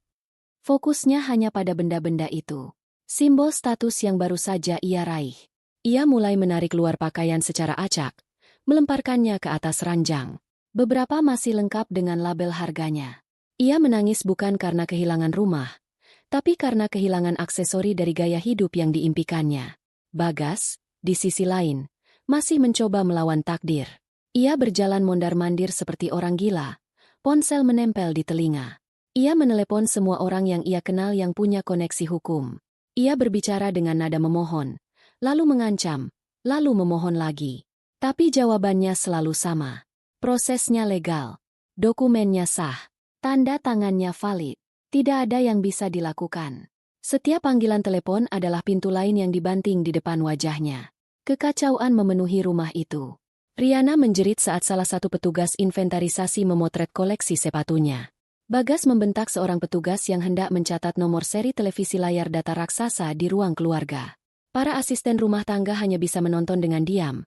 Fokusnya hanya pada benda-benda itu. Simbol status yang baru saja ia raih. Ia mulai menarik keluar pakaian secara acak, melemparkannya ke atas ranjang. Beberapa masih lengkap dengan label harganya. Ia menangis bukan karena kehilangan rumah, tapi karena kehilangan aksesori dari gaya hidup yang diimpikannya. Bagas, di sisi lain, masih mencoba melawan takdir. Ia berjalan mondar-mandir seperti orang gila, ponsel menempel di telinga. Ia menelepon semua orang yang ia kenal yang punya koneksi hukum. Ia berbicara dengan nada memohon, lalu mengancam, lalu memohon lagi. Tapi jawabannya selalu sama. Prosesnya legal. Dokumennya sah. Tanda tangannya valid. Tidak ada yang bisa dilakukan. Setiap panggilan telepon adalah pintu lain yang dibanting di depan wajahnya. Kekacauan memenuhi rumah itu. Riana menjerit saat salah satu petugas inventarisasi memotret koleksi sepatunya. Bagas membentak seorang petugas yang hendak mencatat nomor seri televisi layar data raksasa di ruang keluarga. Para asisten rumah tangga hanya bisa menonton dengan diam.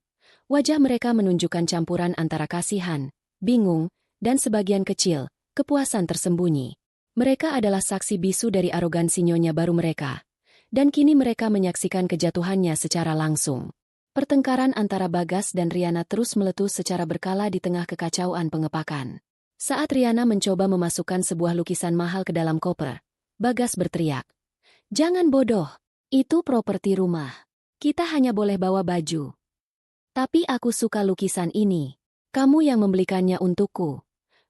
Wajah mereka menunjukkan campuran antara kasihan, bingung, dan sebagian kecil, kepuasan tersembunyi. Mereka adalah saksi bisu dari arogansi nyonya baru mereka. Dan kini mereka menyaksikan kejatuhannya secara langsung. Pertengkaran antara Bagas dan Riana terus meletus secara berkala di tengah kekacauan pengepakan. Saat Riana mencoba memasukkan sebuah lukisan mahal ke dalam koper, Bagas berteriak, "Jangan bodoh, itu properti rumah. Kita hanya boleh bawa baju." "Tapi aku suka lukisan ini. Kamu yang membelikannya untukku,"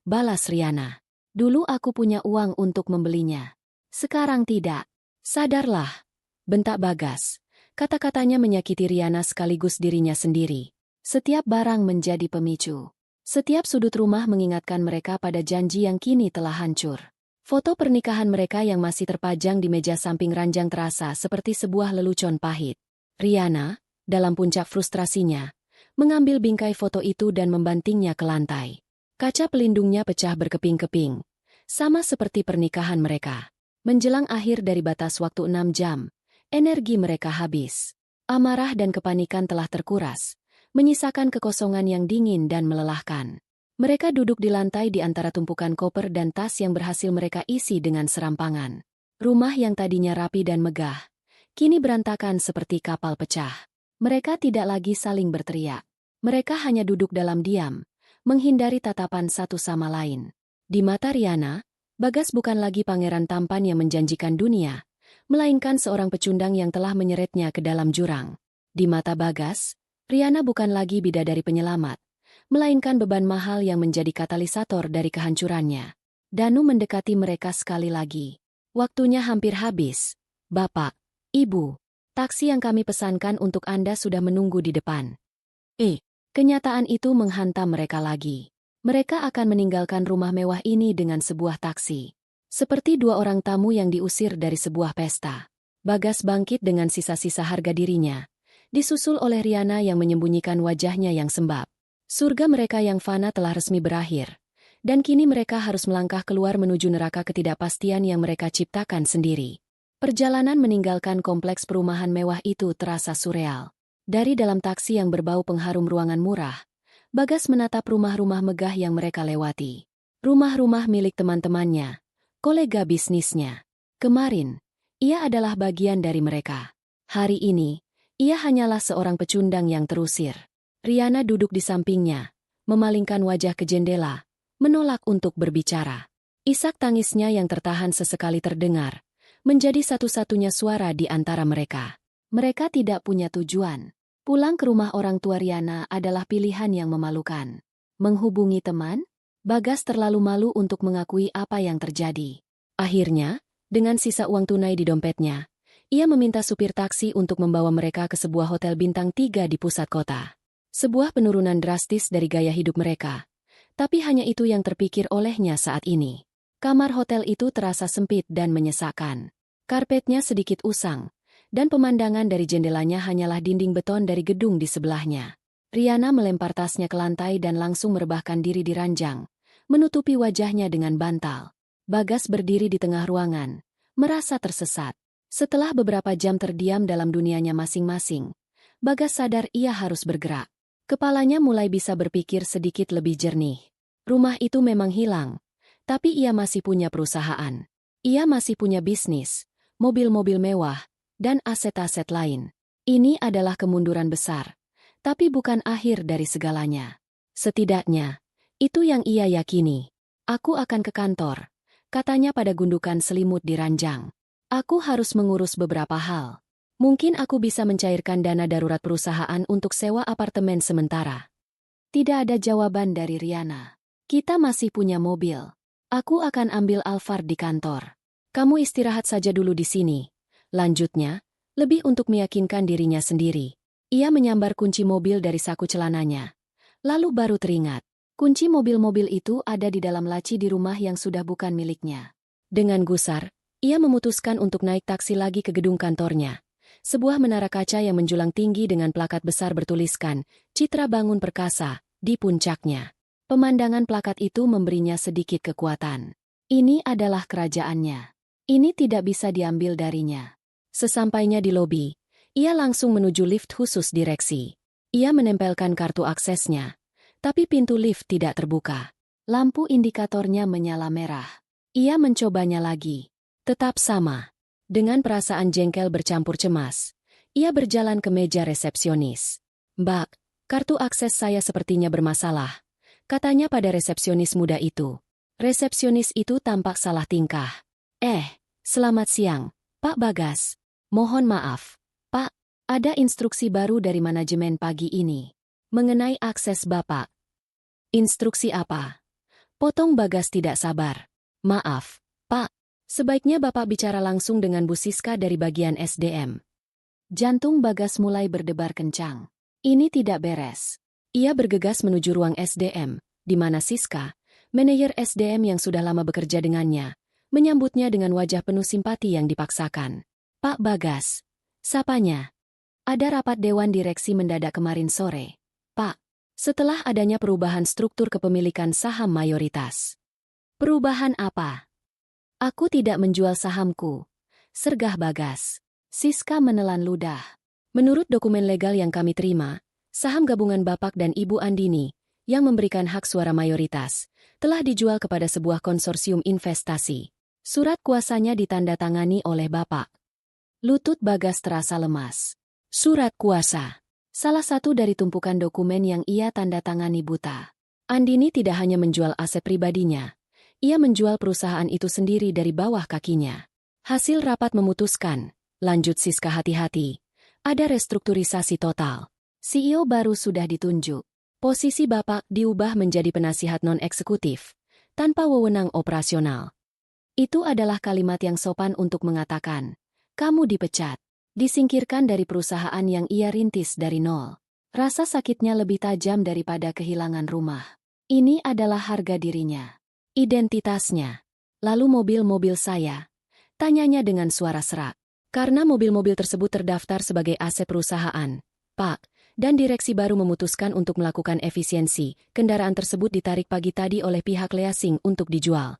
balas Riana. "Dulu aku punya uang untuk membelinya. Sekarang tidak." "Sadarlah," bentak Bagas. Kata-katanya menyakiti Riana sekaligus dirinya sendiri. Setiap barang menjadi pemicu. Setiap sudut rumah mengingatkan mereka pada janji yang kini telah hancur. Foto pernikahan mereka yang masih terpajang di meja samping ranjang terasa seperti sebuah lelucon pahit. Riana, dalam puncak frustrasinya, mengambil bingkai foto itu dan membantingnya ke lantai. Kaca pelindungnya pecah berkeping-keping, sama seperti pernikahan mereka. Menjelang akhir dari batas waktu 6 jam, energi mereka habis. Amarah dan kepanikan telah terkuras, menyisakan kekosongan yang dingin dan melelahkan. Mereka duduk di lantai di antara tumpukan koper dan tas yang berhasil mereka isi dengan serampangan. Rumah yang tadinya rapi dan megah, kini berantakan seperti kapal pecah. Mereka tidak lagi saling berteriak. Mereka hanya duduk dalam diam, menghindari tatapan satu sama lain. Di mata Riana, Bagas bukan lagi pangeran tampan yang menjanjikan dunia, melainkan seorang pecundang yang telah menyeretnya ke dalam jurang. Di mata Bagas, Riana bukan lagi bidadari penyelamat, melainkan beban mahal yang menjadi katalisator dari kehancurannya. Danu mendekati mereka sekali lagi. "Waktunya hampir habis. Bapak, Ibu, taksi yang kami pesankan untuk Anda sudah menunggu di depan." Kenyataan itu menghantam mereka lagi. Mereka akan meninggalkan rumah mewah ini dengan sebuah taksi. Seperti dua orang tamu yang diusir dari sebuah pesta. Bagas bangkit dengan sisa-sisa harga dirinya, disusul oleh Riana yang menyembunyikan wajahnya yang sembab. Surga mereka yang fana telah resmi berakhir, dan kini mereka harus melangkah keluar menuju neraka ketidakpastian yang mereka ciptakan sendiri. Perjalanan meninggalkan kompleks perumahan mewah itu terasa surreal. Dari dalam taksi yang berbau pengharum ruangan murah, Bagas menatap rumah-rumah megah yang mereka lewati. Rumah-rumah milik teman-temannya, kolega bisnisnya. Kemarin, ia adalah bagian dari mereka. Hari ini, ia hanyalah seorang pecundang yang terusir. Riana duduk di sampingnya, memalingkan wajah ke jendela, menolak untuk berbicara. Isak tangisnya yang tertahan sesekali terdengar, menjadi satu-satunya suara di antara mereka. Mereka tidak punya tujuan. Pulang ke rumah orang tua Riana adalah pilihan yang memalukan. Menghubungi teman? Bagas terlalu malu untuk mengakui apa yang terjadi. Akhirnya, dengan sisa uang tunai di dompetnya, ia meminta supir taksi untuk membawa mereka ke sebuah hotel bintang 3 di pusat kota. Sebuah penurunan drastis dari gaya hidup mereka. Tapi hanya itu yang terpikir olehnya saat ini. Kamar hotel itu terasa sempit dan menyesakan. Karpetnya sedikit usang, dan pemandangan dari jendelanya hanyalah dinding beton dari gedung di sebelahnya. Riana melempar tasnya ke lantai dan langsung merebahkan diri di ranjang, menutupi wajahnya dengan bantal. Bagas berdiri di tengah ruangan, merasa tersesat. Setelah beberapa jam terdiam dalam dunianya masing-masing, Bagas sadar ia harus bergerak. Kepalanya mulai bisa berpikir sedikit lebih jernih. Rumah itu memang hilang, tapi ia masih punya perusahaan. Ia masih punya bisnis, mobil-mobil mewah, dan aset-aset lain. Ini adalah kemunduran besar, tapi bukan akhir dari segalanya. Setidaknya, itu yang ia yakini. Aku akan ke kantor, katanya pada gundukan selimut di ranjang. Aku harus mengurus beberapa hal. Mungkin aku bisa mencairkan dana darurat perusahaan untuk sewa apartemen sementara. Tidak ada jawaban dari Riana. Kita masih punya mobil. Aku akan ambil Alphard di kantor. Kamu istirahat saja dulu di sini. Lanjutnya, lebih untuk meyakinkan dirinya sendiri. Ia menyambar kunci mobil dari saku celananya. Lalu baru teringat, kunci mobil-mobil itu ada di dalam laci di rumah yang sudah bukan miliknya. Dengan gusar, ia memutuskan untuk naik taksi lagi ke gedung kantornya. Sebuah menara kaca yang menjulang tinggi dengan plakat besar bertuliskan, Citra Bangun Perkasa, di puncaknya. Pemandangan plakat itu memberinya sedikit kekuatan. Ini adalah kerajaannya. Ini tidak bisa diambil darinya. Sesampainya di lobi, ia langsung menuju lift khusus direksi. Ia menempelkan kartu aksesnya, tapi pintu lift tidak terbuka. Lampu indikatornya menyala merah. Ia mencobanya lagi. Tetap sama. Dengan perasaan jengkel bercampur cemas, ia berjalan ke meja resepsionis. "Mbak, kartu akses saya sepertinya bermasalah," katanya pada resepsionis muda itu. Resepsionis itu tampak salah tingkah. Selamat siang, Pak Bagas. Mohon maaf, Pak, ada instruksi baru dari manajemen pagi ini mengenai akses Bapak." "Instruksi apa?" Potong Bagas tidak sabar. "Maaf, Pak. Sebaiknya Bapak bicara langsung dengan Bu Siska dari bagian SDM." Jantung Bagas mulai berdebar kencang. Ini tidak beres. Ia bergegas menuju ruang SDM, di mana Siska, manajer SDM yang sudah lama bekerja dengannya, menyambutnya dengan wajah penuh simpati yang dipaksakan. "Pak Bagas," sapanya. "Ada rapat Dewan Direksi mendadak kemarin sore, Pak. Setelah adanya perubahan struktur kepemilikan saham mayoritas." "Perubahan apa?" "Aku tidak menjual sahamku," sergah Bagas. Siska menelan ludah. "Menurut dokumen legal yang kami terima, saham gabungan Bapak dan Ibu Andini, yang memberikan hak suara mayoritas, telah dijual kepada sebuah konsorsium investasi. Surat kuasanya ditandatangani oleh Bapak." Lutut Bagas terasa lemas. Surat kuasa. Salah satu dari tumpukan dokumen yang ia tandatangani buta. Andini tidak hanya menjual aset pribadinya, ia menjual perusahaan itu sendiri dari bawah kakinya. Hasil rapat memutuskan, lanjut Siska hati-hati, ada restrukturisasi total. CEO baru sudah ditunjuk. Posisi Bapak diubah menjadi penasihat non-eksekutif, tanpa wewenang operasional. Itu adalah kalimat yang sopan untuk mengatakan, kamu dipecat, disingkirkan dari perusahaan yang ia rintis dari nol. Rasa sakitnya lebih tajam daripada kehilangan rumah. Ini adalah harga dirinya. Identitasnya. "Lalu mobil-mobil saya?" tanyanya dengan suara serak. "Karena mobil-mobil tersebut terdaftar sebagai aset perusahaan, Pak, dan direksi baru memutuskan untuk melakukan efisiensi, kendaraan tersebut ditarik pagi tadi oleh pihak leasing untuk dijual."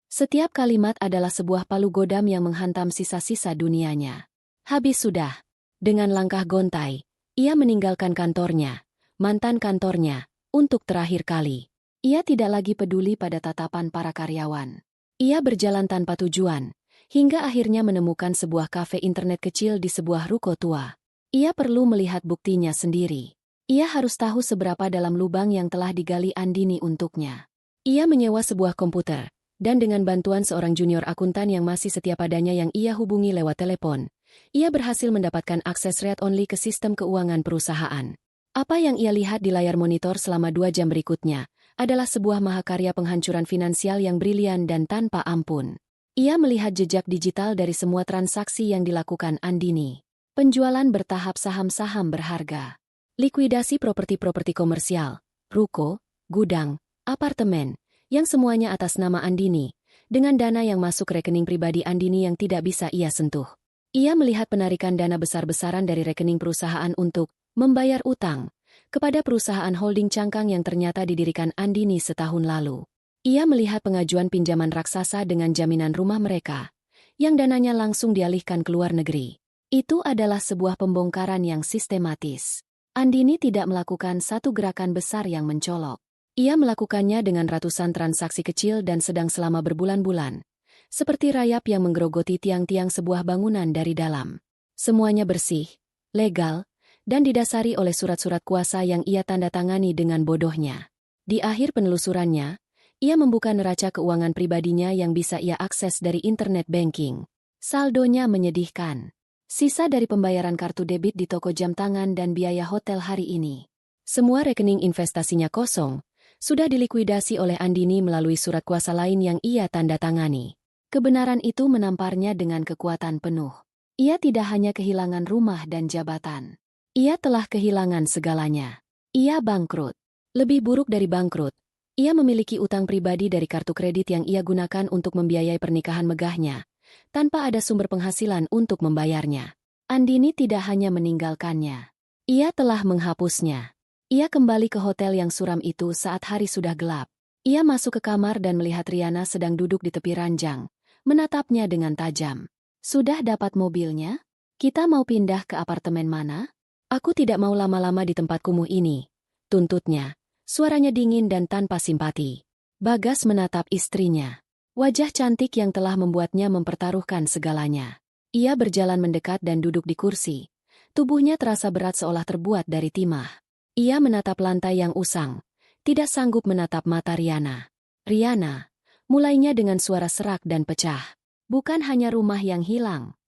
Setiap kalimat adalah sebuah palu godam yang menghantam sisa-sisa dunianya. Habis sudah. Dengan langkah gontai, ia meninggalkan kantornya, mantan kantornya, untuk terakhir kali. Ia tidak lagi peduli pada tatapan para karyawan. Ia berjalan tanpa tujuan, hingga akhirnya menemukan sebuah kafe internet kecil di sebuah ruko tua. Ia perlu melihat buktinya sendiri. Ia harus tahu seberapa dalam lubang yang telah digali Andini untuknya. Ia menyewa sebuah komputer, dan dengan bantuan seorang junior akuntan yang masih setia padanya yang ia hubungi lewat telepon, ia berhasil mendapatkan akses read-only ke sistem keuangan perusahaan. Apa yang ia lihat di layar monitor selama 2 jam berikutnya adalah sebuah mahakarya penghancuran finansial yang brilian dan tanpa ampun. Ia melihat jejak digital dari semua transaksi yang dilakukan Andini. Penjualan bertahap saham-saham berharga. Likuidasi properti-properti komersial, ruko, gudang, apartemen, yang semuanya atas nama Andini, dengan dana yang masuk rekening pribadi Andini yang tidak bisa ia sentuh. Ia melihat penarikan dana besar-besaran dari rekening perusahaan untuk membayar utang kepada perusahaan holding cangkang yang ternyata didirikan Andini setahun lalu. Ia melihat pengajuan pinjaman raksasa dengan jaminan rumah mereka, yang dananya langsung dialihkan ke luar negeri. Itu adalah sebuah pembongkaran yang sistematis. Andini tidak melakukan satu gerakan besar yang mencolok. Ia melakukannya dengan ratusan transaksi kecil dan sedang selama berbulan-bulan. Seperti rayap yang menggerogoti tiang-tiang sebuah bangunan dari dalam. Semuanya bersih, legal, dan didasari oleh surat-surat kuasa yang ia tanda tangani dengan bodohnya. Di akhir penelusurannya, ia membuka neraca keuangan pribadinya yang bisa ia akses dari internet banking. Saldonya menyedihkan. Sisa dari pembayaran kartu debit di toko jam tangan dan biaya hotel hari ini. Semua rekening investasinya kosong, sudah dilikuidasi oleh Andini melalui surat kuasa lain yang ia tanda tangani. Kebenaran itu menamparnya dengan kekuatan penuh. Ia tidak hanya kehilangan rumah dan jabatan. Ia telah kehilangan segalanya. Ia bangkrut. Lebih buruk dari bangkrut, ia memiliki utang pribadi dari kartu kredit yang ia gunakan untuk membiayai pernikahan megahnya, tanpa ada sumber penghasilan untuk membayarnya. Andini tidak hanya meninggalkannya. Ia telah menghapusnya. Ia kembali ke hotel yang suram itu saat hari sudah gelap. Ia masuk ke kamar dan melihat Riana sedang duduk di tepi ranjang, menatapnya dengan tajam. Sudah dapat mobilnya? Kita mau pindah ke apartemen mana? Aku tidak mau lama-lama di tempat kumuh ini, tuntutnya. Suaranya dingin dan tanpa simpati. Bagas menatap istrinya. Wajah cantik yang telah membuatnya mempertaruhkan segalanya. Ia berjalan mendekat dan duduk di kursi. Tubuhnya terasa berat seolah terbuat dari timah. Ia menatap lantai yang usang. Tidak sanggup menatap mata Riana. Riana, mulainya dengan suara serak dan pecah. Bukan hanya rumah yang hilang.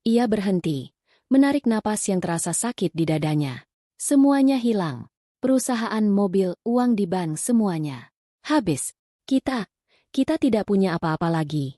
Ia berhenti, menarik napas yang terasa sakit di dadanya. Semuanya hilang. Perusahaan, mobil, uang di bank, semuanya. Habis. Kita tidak punya apa-apa lagi.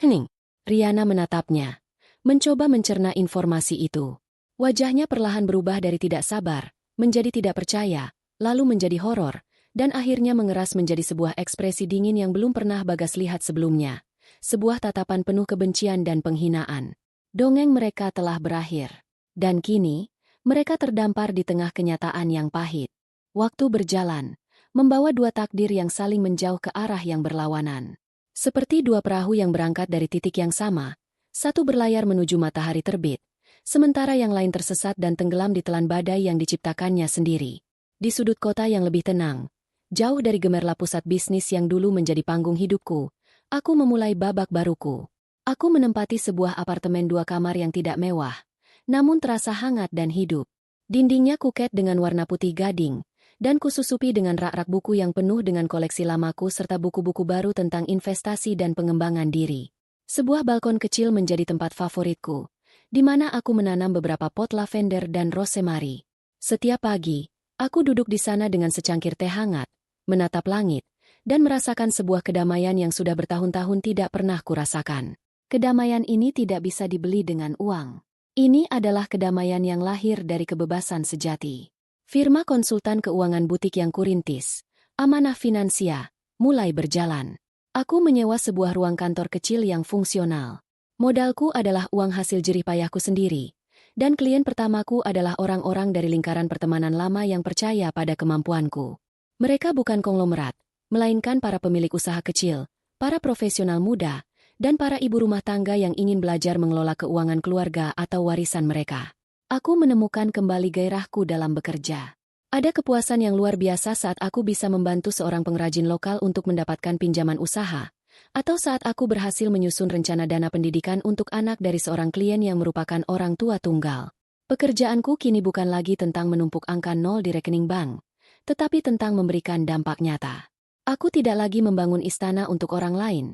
Hening. Riana menatapnya. Mencoba mencerna informasi itu. Wajahnya perlahan berubah dari tidak sabar, menjadi tidak percaya, lalu menjadi horor, dan akhirnya mengeras menjadi sebuah ekspresi dingin yang belum pernah Bagas lihat sebelumnya. Sebuah tatapan penuh kebencian dan penghinaan. Dongeng mereka telah berakhir. Dan kini, mereka terdampar di tengah kenyataan yang pahit. Waktu berjalan, membawa dua takdir yang saling menjauh ke arah yang berlawanan. Seperti dua perahu yang berangkat dari titik yang sama, satu berlayar menuju matahari terbit, sementara yang lain tersesat dan tenggelam di telan badai yang diciptakannya sendiri. Di sudut kota yang lebih tenang, jauh dari gemerlap pusat bisnis yang dulu menjadi panggung hidupku, aku memulai babak baruku. Aku menempati sebuah apartemen 2 kamar yang tidak mewah, namun terasa hangat dan hidup. Dindingnya kuket dengan warna putih gading, dan kususupi dengan rak-rak buku yang penuh dengan koleksi lamaku serta buku-buku baru tentang investasi dan pengembangan diri. Sebuah balkon kecil menjadi tempat favoritku, di mana aku menanam beberapa pot lavender dan rosemary. Setiap pagi, aku duduk di sana dengan secangkir teh hangat, menatap langit, dan merasakan sebuah kedamaian yang sudah bertahun-tahun tidak pernah kurasakan. Kedamaian ini tidak bisa dibeli dengan uang. Ini adalah kedamaian yang lahir dari kebebasan sejati. Firma konsultan keuangan butik yang kurintis, Amanah Finansia, mulai berjalan. Aku menyewa sebuah ruang kantor kecil yang fungsional. Modalku adalah uang hasil jerih payahku sendiri, dan klien pertamaku adalah orang-orang dari lingkaran pertemanan lama yang percaya pada kemampuanku. Mereka bukan konglomerat, melainkan para pemilik usaha kecil, para profesional muda, dan para ibu rumah tangga yang ingin belajar mengelola keuangan keluarga atau warisan mereka. Aku menemukan kembali gairahku dalam bekerja. Ada kepuasan yang luar biasa saat aku bisa membantu seorang pengrajin lokal untuk mendapatkan pinjaman usaha, atau saat aku berhasil menyusun rencana dana pendidikan untuk anak dari seorang klien yang merupakan orang tua tunggal. Pekerjaanku kini bukan lagi tentang menumpuk angka nol di rekening bank, tetapi tentang memberikan dampak nyata. Aku tidak lagi membangun istana untuk orang lain.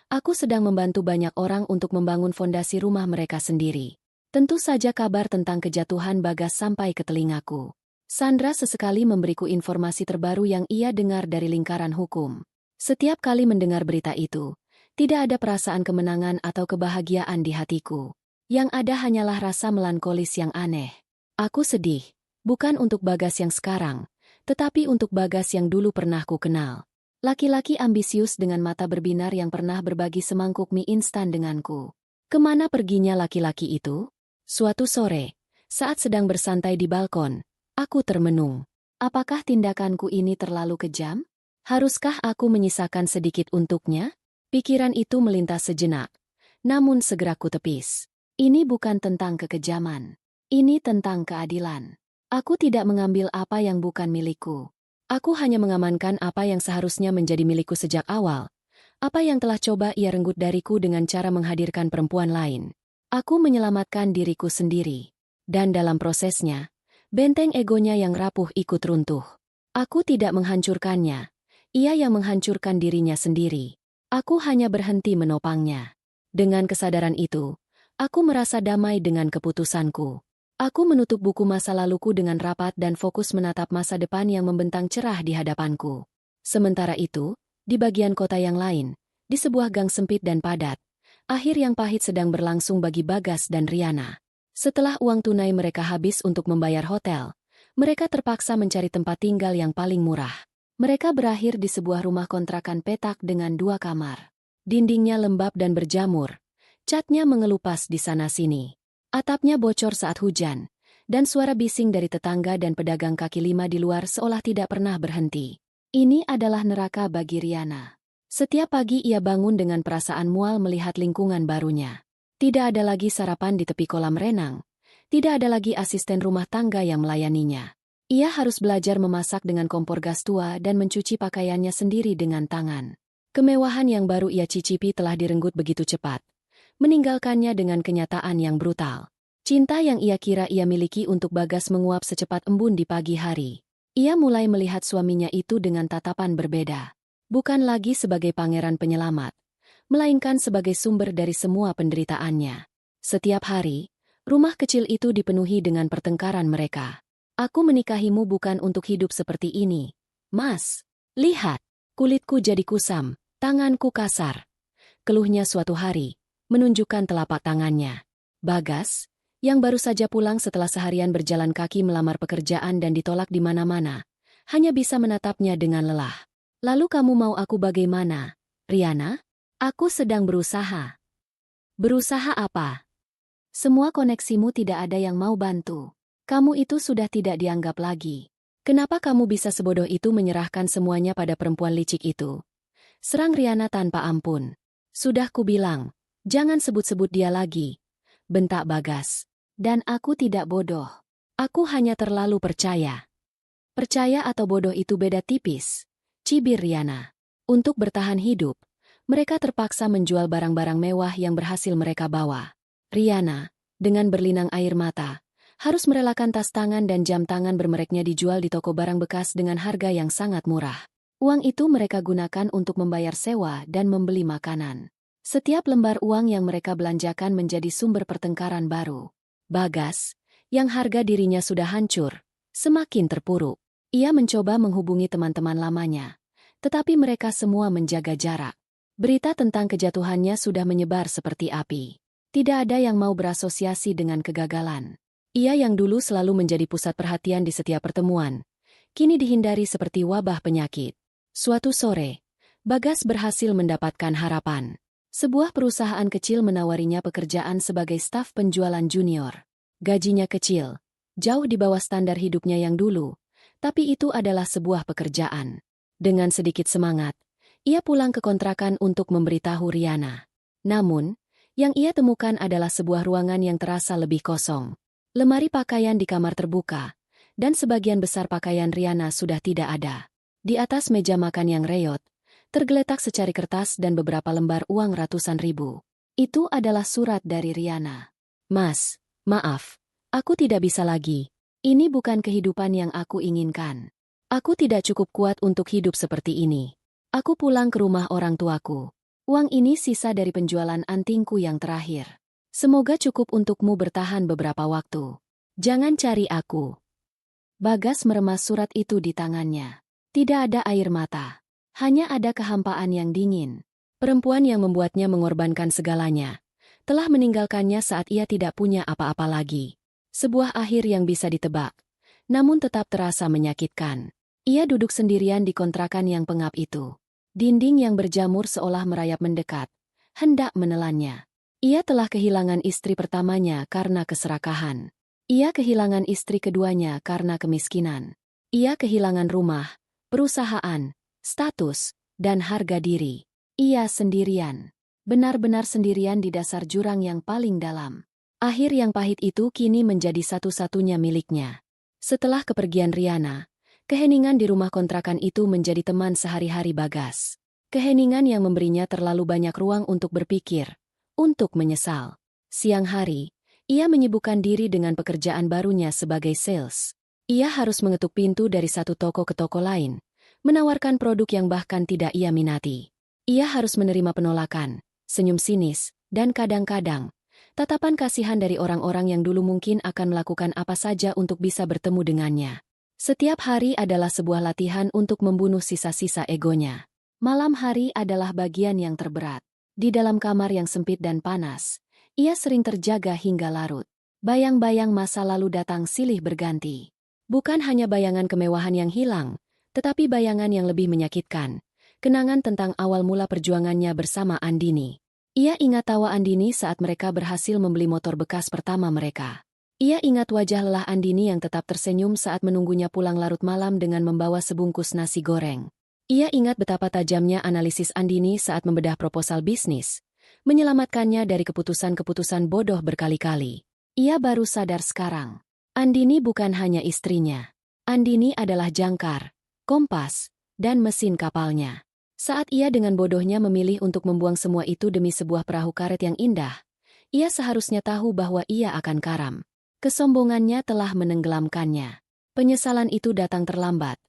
Aku sedang membantu banyak orang untuk membangun fondasi rumah mereka sendiri. Tentu saja kabar tentang kejatuhan Bagas sampai ke telingaku. Sandra sesekali memberiku informasi terbaru yang ia dengar dari lingkaran hukum. Setiap kali mendengar berita itu, tidak ada perasaan kemenangan atau kebahagiaan di hatiku. Yang ada hanyalah rasa melankolis yang aneh. Aku sedih, bukan untuk Bagas yang sekarang, tetapi untuk Bagas yang dulu pernah ku kenal. Laki-laki ambisius dengan mata berbinar yang pernah berbagi semangkuk mie instan denganku. Kemana perginya laki-laki itu? Suatu sore, saat sedang bersantai di balkon, aku termenung. Apakah tindakanku ini terlalu kejam? Haruskah aku menyisakan sedikit untuknya? Pikiran itu melintas sejenak, namun segera ku tepis. Ini bukan tentang kekejaman. Ini tentang keadilan. Aku tidak mengambil apa yang bukan milikku. Aku hanya mengamankan apa yang seharusnya menjadi milikku sejak awal. Apa yang telah coba ia renggut dariku dengan cara menghadirkan perempuan lain. Aku menyelamatkan diriku sendiri. Dan dalam prosesnya, benteng egonya yang rapuh ikut runtuh. Aku tidak menghancurkannya. Ia yang menghancurkan dirinya sendiri. Aku hanya berhenti menopangnya. Dengan kesadaran itu, aku merasa damai dengan keputusanku. Aku menutup buku masa laluku dengan rapat dan fokus menatap masa depan yang membentang cerah di hadapanku. Sementara itu, di bagian kota yang lain, di sebuah gang sempit dan padat, akhir yang pahit sedang berlangsung bagi Bagas dan Riana. Setelah uang tunai mereka habis untuk membayar hotel, mereka terpaksa mencari tempat tinggal yang paling murah. Mereka berakhir di sebuah rumah kontrakan petak dengan 2 kamar. Dindingnya lembab dan berjamur, catnya mengelupas di sana-sini. Atapnya bocor saat hujan, dan suara bising dari tetangga dan pedagang kaki lima di luar seolah tidak pernah berhenti. Ini adalah neraka bagi Riana. Setiap pagi ia bangun dengan perasaan mual melihat lingkungan barunya. Tidak ada lagi sarapan di tepi kolam renang. Tidak ada lagi asisten rumah tangga yang melayaninya. Ia harus belajar memasak dengan kompor gas tua dan mencuci pakaiannya sendiri dengan tangan. Kemewahan yang baru ia cicipi telah direnggut begitu cepat, meninggalkannya dengan kenyataan yang brutal. Cinta yang ia kira ia miliki untuk Bagas menguap secepat embun di pagi hari. Ia mulai melihat suaminya itu dengan tatapan berbeda. Bukan lagi sebagai pangeran penyelamat, melainkan sebagai sumber dari semua penderitaannya. Setiap hari, rumah kecil itu dipenuhi dengan pertengkaran mereka. Aku menikahimu bukan untuk hidup seperti ini. Mas, lihat, kulitku jadi kusam, tanganku kasar. Keluhnya suatu hari, menunjukkan telapak tangannya. Bagas, yang baru saja pulang setelah seharian berjalan kaki melamar pekerjaan dan ditolak di mana-mana, hanya bisa menatapnya dengan lelah. Lalu kamu mau aku bagaimana, Riana? Aku sedang berusaha. Berusaha apa? Semua koneksimu tidak ada yang mau bantu. Kamu itu sudah tidak dianggap lagi. Kenapa kamu bisa sebodoh itu menyerahkan semuanya pada perempuan licik itu? Serang Riana tanpa ampun. Sudah kubilang, jangan sebut-sebut dia lagi. Bentak Bagas. Dan aku tidak bodoh. Aku hanya terlalu percaya. Percaya atau bodoh itu beda tipis. Cibir Riana. Untuk bertahan hidup, mereka terpaksa menjual barang-barang mewah yang berhasil mereka bawa. Riana, dengan berlinang air mata, harus merelakan tas tangan dan jam tangan bermereknya dijual di toko barang bekas dengan harga yang sangat murah. Uang itu mereka gunakan untuk membayar sewa dan membeli makanan. Setiap lembar uang yang mereka belanjakan menjadi sumber pertengkaran baru. Bagas, yang harga dirinya sudah hancur, semakin terpuruk. Ia mencoba menghubungi teman-teman lamanya, tetapi mereka semua menjaga jarak. Berita tentang kejatuhannya sudah menyebar seperti api. Tidak ada yang mau berasosiasi dengan kegagalan. Ia yang dulu selalu menjadi pusat perhatian di setiap pertemuan, kini dihindari seperti wabah penyakit. Suatu sore, Bagas berhasil mendapatkan harapan. Sebuah perusahaan kecil menawarinya pekerjaan sebagai staf penjualan junior. Gajinya kecil, jauh di bawah standar hidupnya yang dulu, tapi itu adalah sebuah pekerjaan. Dengan sedikit semangat, ia pulang ke kontrakan untuk memberitahu Riana. Namun, yang ia temukan adalah sebuah ruangan yang terasa lebih kosong. Lemari pakaian di kamar terbuka, dan sebagian besar pakaian Riana sudah tidak ada. Di atas meja makan yang reyot, tergeletak secari kertas dan beberapa lembar uang ratusan ribu. Itu adalah surat dari Riana. Mas, maaf, aku tidak bisa lagi. Ini bukan kehidupan yang aku inginkan. Aku tidak cukup kuat untuk hidup seperti ini. Aku pulang ke rumah orang tuaku. Uang ini sisa dari penjualan antingku yang terakhir. Semoga cukup untukmu bertahan beberapa waktu. Jangan cari aku. Bagas meremas surat itu di tangannya. Tidak ada air mata. Hanya ada kehampaan yang dingin. Perempuan yang membuatnya mengorbankan segalanya telah meninggalkannya saat ia tidak punya apa-apa lagi. Sebuah akhir yang bisa ditebak, namun tetap terasa menyakitkan. Ia duduk sendirian di kontrakan yang pengap itu. Dinding yang berjamur seolah merayap mendekat, hendak menelannya. Ia telah kehilangan istri pertamanya karena keserakahan. Ia kehilangan istri keduanya karena kemiskinan. Ia kehilangan rumah, perusahaan, status, dan harga diri. Ia sendirian. Benar-benar sendirian di dasar jurang yang paling dalam. Akhir yang pahit itu kini menjadi satu-satunya miliknya. Setelah kepergian Riana, keheningan di rumah kontrakan itu menjadi teman sehari-hari Bagas. Keheningan yang memberinya terlalu banyak ruang untuk berpikir, untuk menyesal. Siang hari, ia menyibukkan diri dengan pekerjaan barunya sebagai sales. Ia harus mengetuk pintu dari satu toko ke toko lain, menawarkan produk yang bahkan tidak ia minati. Ia harus menerima penolakan, senyum sinis, dan kadang-kadang tatapan kasihan dari orang-orang yang dulu mungkin akan melakukan apa saja untuk bisa bertemu dengannya. Setiap hari adalah sebuah latihan untuk membunuh sisa-sisa egonya. Malam hari adalah bagian yang terberat. Di dalam kamar yang sempit dan panas, ia sering terjaga hingga larut. Bayang-bayang masa lalu datang silih berganti. Bukan hanya bayangan kemewahan yang hilang, tetapi bayangan yang lebih menyakitkan. Kenangan tentang awal mula perjuangannya bersama Andini. Ia ingat tawa Andini saat mereka berhasil membeli motor bekas pertama mereka. Ia ingat wajah lelah Andini yang tetap tersenyum saat menunggunya pulang larut malam dengan membawa sebungkus nasi goreng. Ia ingat betapa tajamnya analisis Andini saat membedah proposal bisnis, menyelamatkannya dari keputusan-keputusan bodoh berkali-kali. Ia baru sadar sekarang. Andini bukan hanya istrinya. Andini adalah jangkar, kompas, dan mesin kapalnya. Saat ia dengan bodohnya memilih untuk membuang semua itu demi sebuah perahu karet yang indah, ia seharusnya tahu bahwa ia akan karam. Kesombongannya telah menenggelamkannya. Penyesalan itu datang terlambat,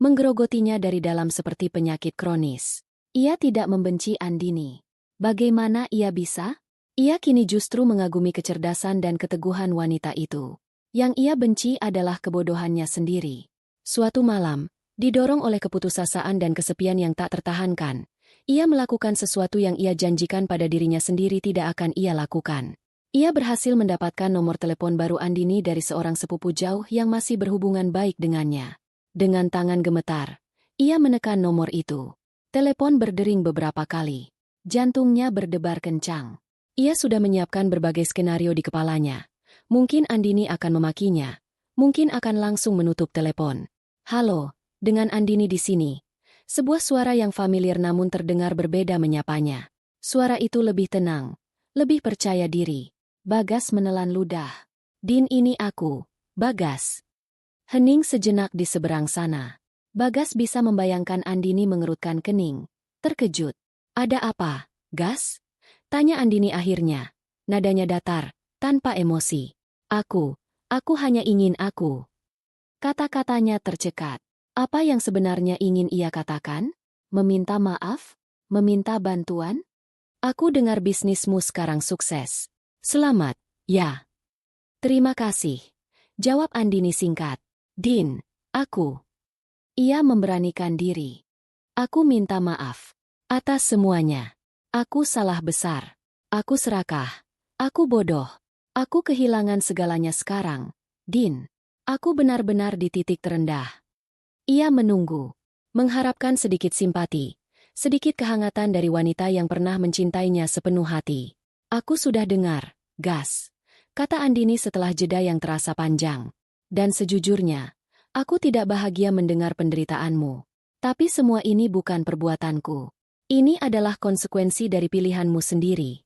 menggerogotinya dari dalam seperti penyakit kronis. Ia tidak membenci Andini. Bagaimana ia bisa? Ia kini justru mengagumi kecerdasan dan keteguhan wanita itu. Yang ia benci adalah kebodohannya sendiri. Suatu malam, didorong oleh keputusasaan dan kesepian yang tak tertahankan, ia melakukan sesuatu yang ia janjikan pada dirinya sendiri tidak akan ia lakukan. Ia berhasil mendapatkan nomor telepon baru Andini dari seorang sepupu jauh yang masih berhubungan baik dengannya. Dengan tangan gemetar, ia menekan nomor itu. Telepon berdering beberapa kali. Jantungnya berdebar kencang. Ia sudah menyiapkan berbagai skenario di kepalanya. Mungkin Andini akan memakinya. Mungkin akan langsung menutup telepon. Halo. Dengan Andini di sini, sebuah suara yang familiar namun terdengar berbeda menyapanya. Suara itu lebih tenang, lebih percaya diri. Bagas menelan ludah. Din, ini aku, Bagas. Hening sejenak di seberang sana. Bagas bisa membayangkan Andini mengerutkan kening. Terkejut. Ada apa, Gas? Tanya Andini akhirnya. Nadanya datar, tanpa emosi. Aku hanya ingin aku. Kata-katanya tercekat. Apa yang sebenarnya ingin ia katakan? Meminta maaf? Meminta bantuan? Aku dengar bisnismu sekarang sukses. Selamat, ya. Terima kasih. Jawab Andini singkat. Din, aku. Ia memberanikan diri. Aku minta maaf. Atas semuanya. Aku salah besar. Aku serakah. Aku bodoh. Aku kehilangan segalanya sekarang. Din, aku benar-benar di titik terendah. Ia menunggu, mengharapkan sedikit simpati, sedikit kehangatan dari wanita yang pernah mencintainya sepenuh hati. Aku sudah dengar, Gas, kata Andini setelah jeda yang terasa panjang. Dan sejujurnya, aku tidak bahagia mendengar penderitaanmu. Tapi semua ini bukan perbuatanku. Ini adalah konsekuensi dari pilihanmu sendiri.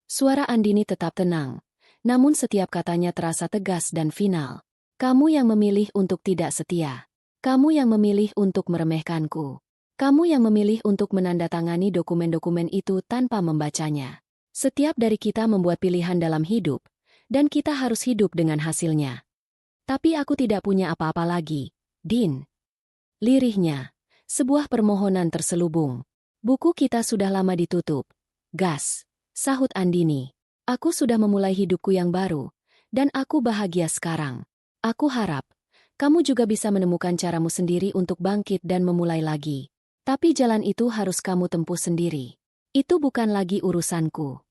Suara Andini tetap tenang, namun setiap katanya terasa tegas dan final. Kamu yang memilih untuk tidak setia. Kamu yang memilih untuk meremehkanku. Kamu yang memilih untuk menandatangani dokumen-dokumen itu tanpa membacanya. Setiap dari kita membuat pilihan dalam hidup, dan kita harus hidup dengan hasilnya. Tapi aku tidak punya apa-apa lagi, Din. Lirihnya, sebuah permohonan terselubung. Buku kita sudah lama ditutup. Gas, sahut Andini. Aku sudah memulai hidupku yang baru, dan aku bahagia sekarang. Aku harap kamu juga bisa menemukan caramu sendiri untuk bangkit dan memulai lagi. Tapi jalan itu harus kamu tempuh sendiri. Itu bukan lagi urusanku.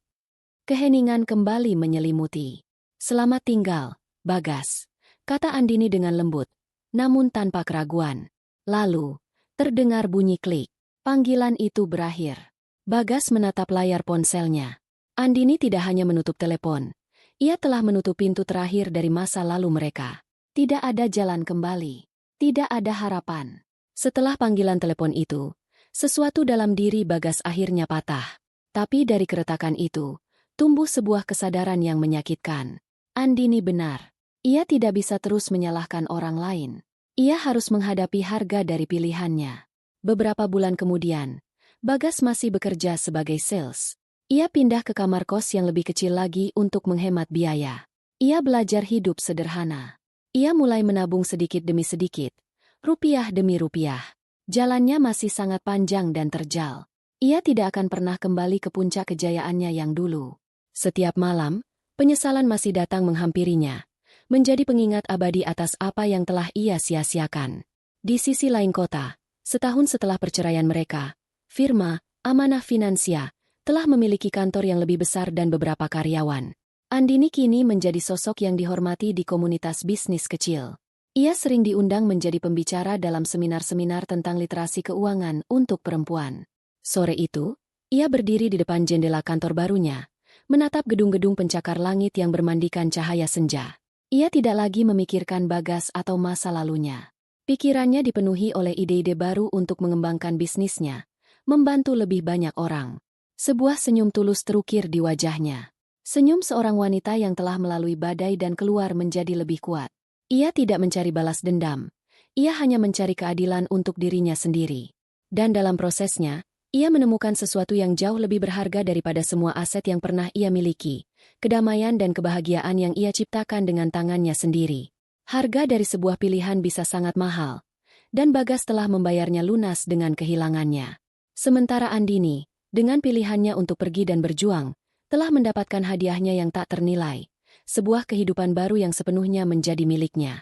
Keheningan kembali menyelimuti. Selamat tinggal, Bagas, kata Andini dengan lembut, namun tanpa keraguan. Lalu, terdengar bunyi klik. Panggilan itu berakhir. Bagas menatap layar ponselnya. Andini tidak hanya menutup telepon. Ia telah menutup pintu terakhir dari masa lalu mereka. Tidak ada jalan kembali. Tidak ada harapan. Setelah panggilan telepon itu, sesuatu dalam diri Bagas akhirnya patah. Tapi dari keretakan itu, tumbuh sebuah kesadaran yang menyakitkan. Andini benar. Ia tidak bisa terus menyalahkan orang lain. Ia harus menghadapi harga dari pilihannya. Beberapa bulan kemudian, Bagas masih bekerja sebagai sales. Ia pindah ke kamar kos yang lebih kecil lagi untuk menghemat biaya. Ia belajar hidup sederhana. Ia mulai menabung sedikit demi sedikit, rupiah demi rupiah. Jalannya masih sangat panjang dan terjal. Ia tidak akan pernah kembali ke puncak kejayaannya yang dulu. Setiap malam, penyesalan masih datang menghampirinya, menjadi pengingat abadi atas apa yang telah ia sia-siakan. Di sisi lain kota, setahun setelah perceraian mereka, firma Amanah Finansia telah memiliki kantor yang lebih besar dan beberapa karyawan. Andini kini menjadi sosok yang dihormati di komunitas bisnis kecil. Ia sering diundang menjadi pembicara dalam seminar-seminar tentang literasi keuangan untuk perempuan. Sore itu, ia berdiri di depan jendela kantor barunya, menatap gedung-gedung pencakar langit yang bermandikan cahaya senja. Ia tidak lagi memikirkan Bagas atau masa lalunya. Pikirannya dipenuhi oleh ide-ide baru untuk mengembangkan bisnisnya, membantu lebih banyak orang. Sebuah senyum tulus terukir di wajahnya. Senyum seorang wanita yang telah melalui badai dan keluar menjadi lebih kuat. Ia tidak mencari balas dendam. Ia hanya mencari keadilan untuk dirinya sendiri. Dan dalam prosesnya, ia menemukan sesuatu yang jauh lebih berharga daripada semua aset yang pernah ia miliki. Kedamaian dan kebahagiaan yang ia ciptakan dengan tangannya sendiri. Harga dari sebuah pilihan bisa sangat mahal. Dan Bagas telah membayarnya lunas dengan kehilangannya. Sementara Andini, dengan pilihannya untuk pergi dan berjuang, telah mendapatkan hadiahnya yang tak ternilai, sebuah kehidupan baru yang sepenuhnya menjadi miliknya.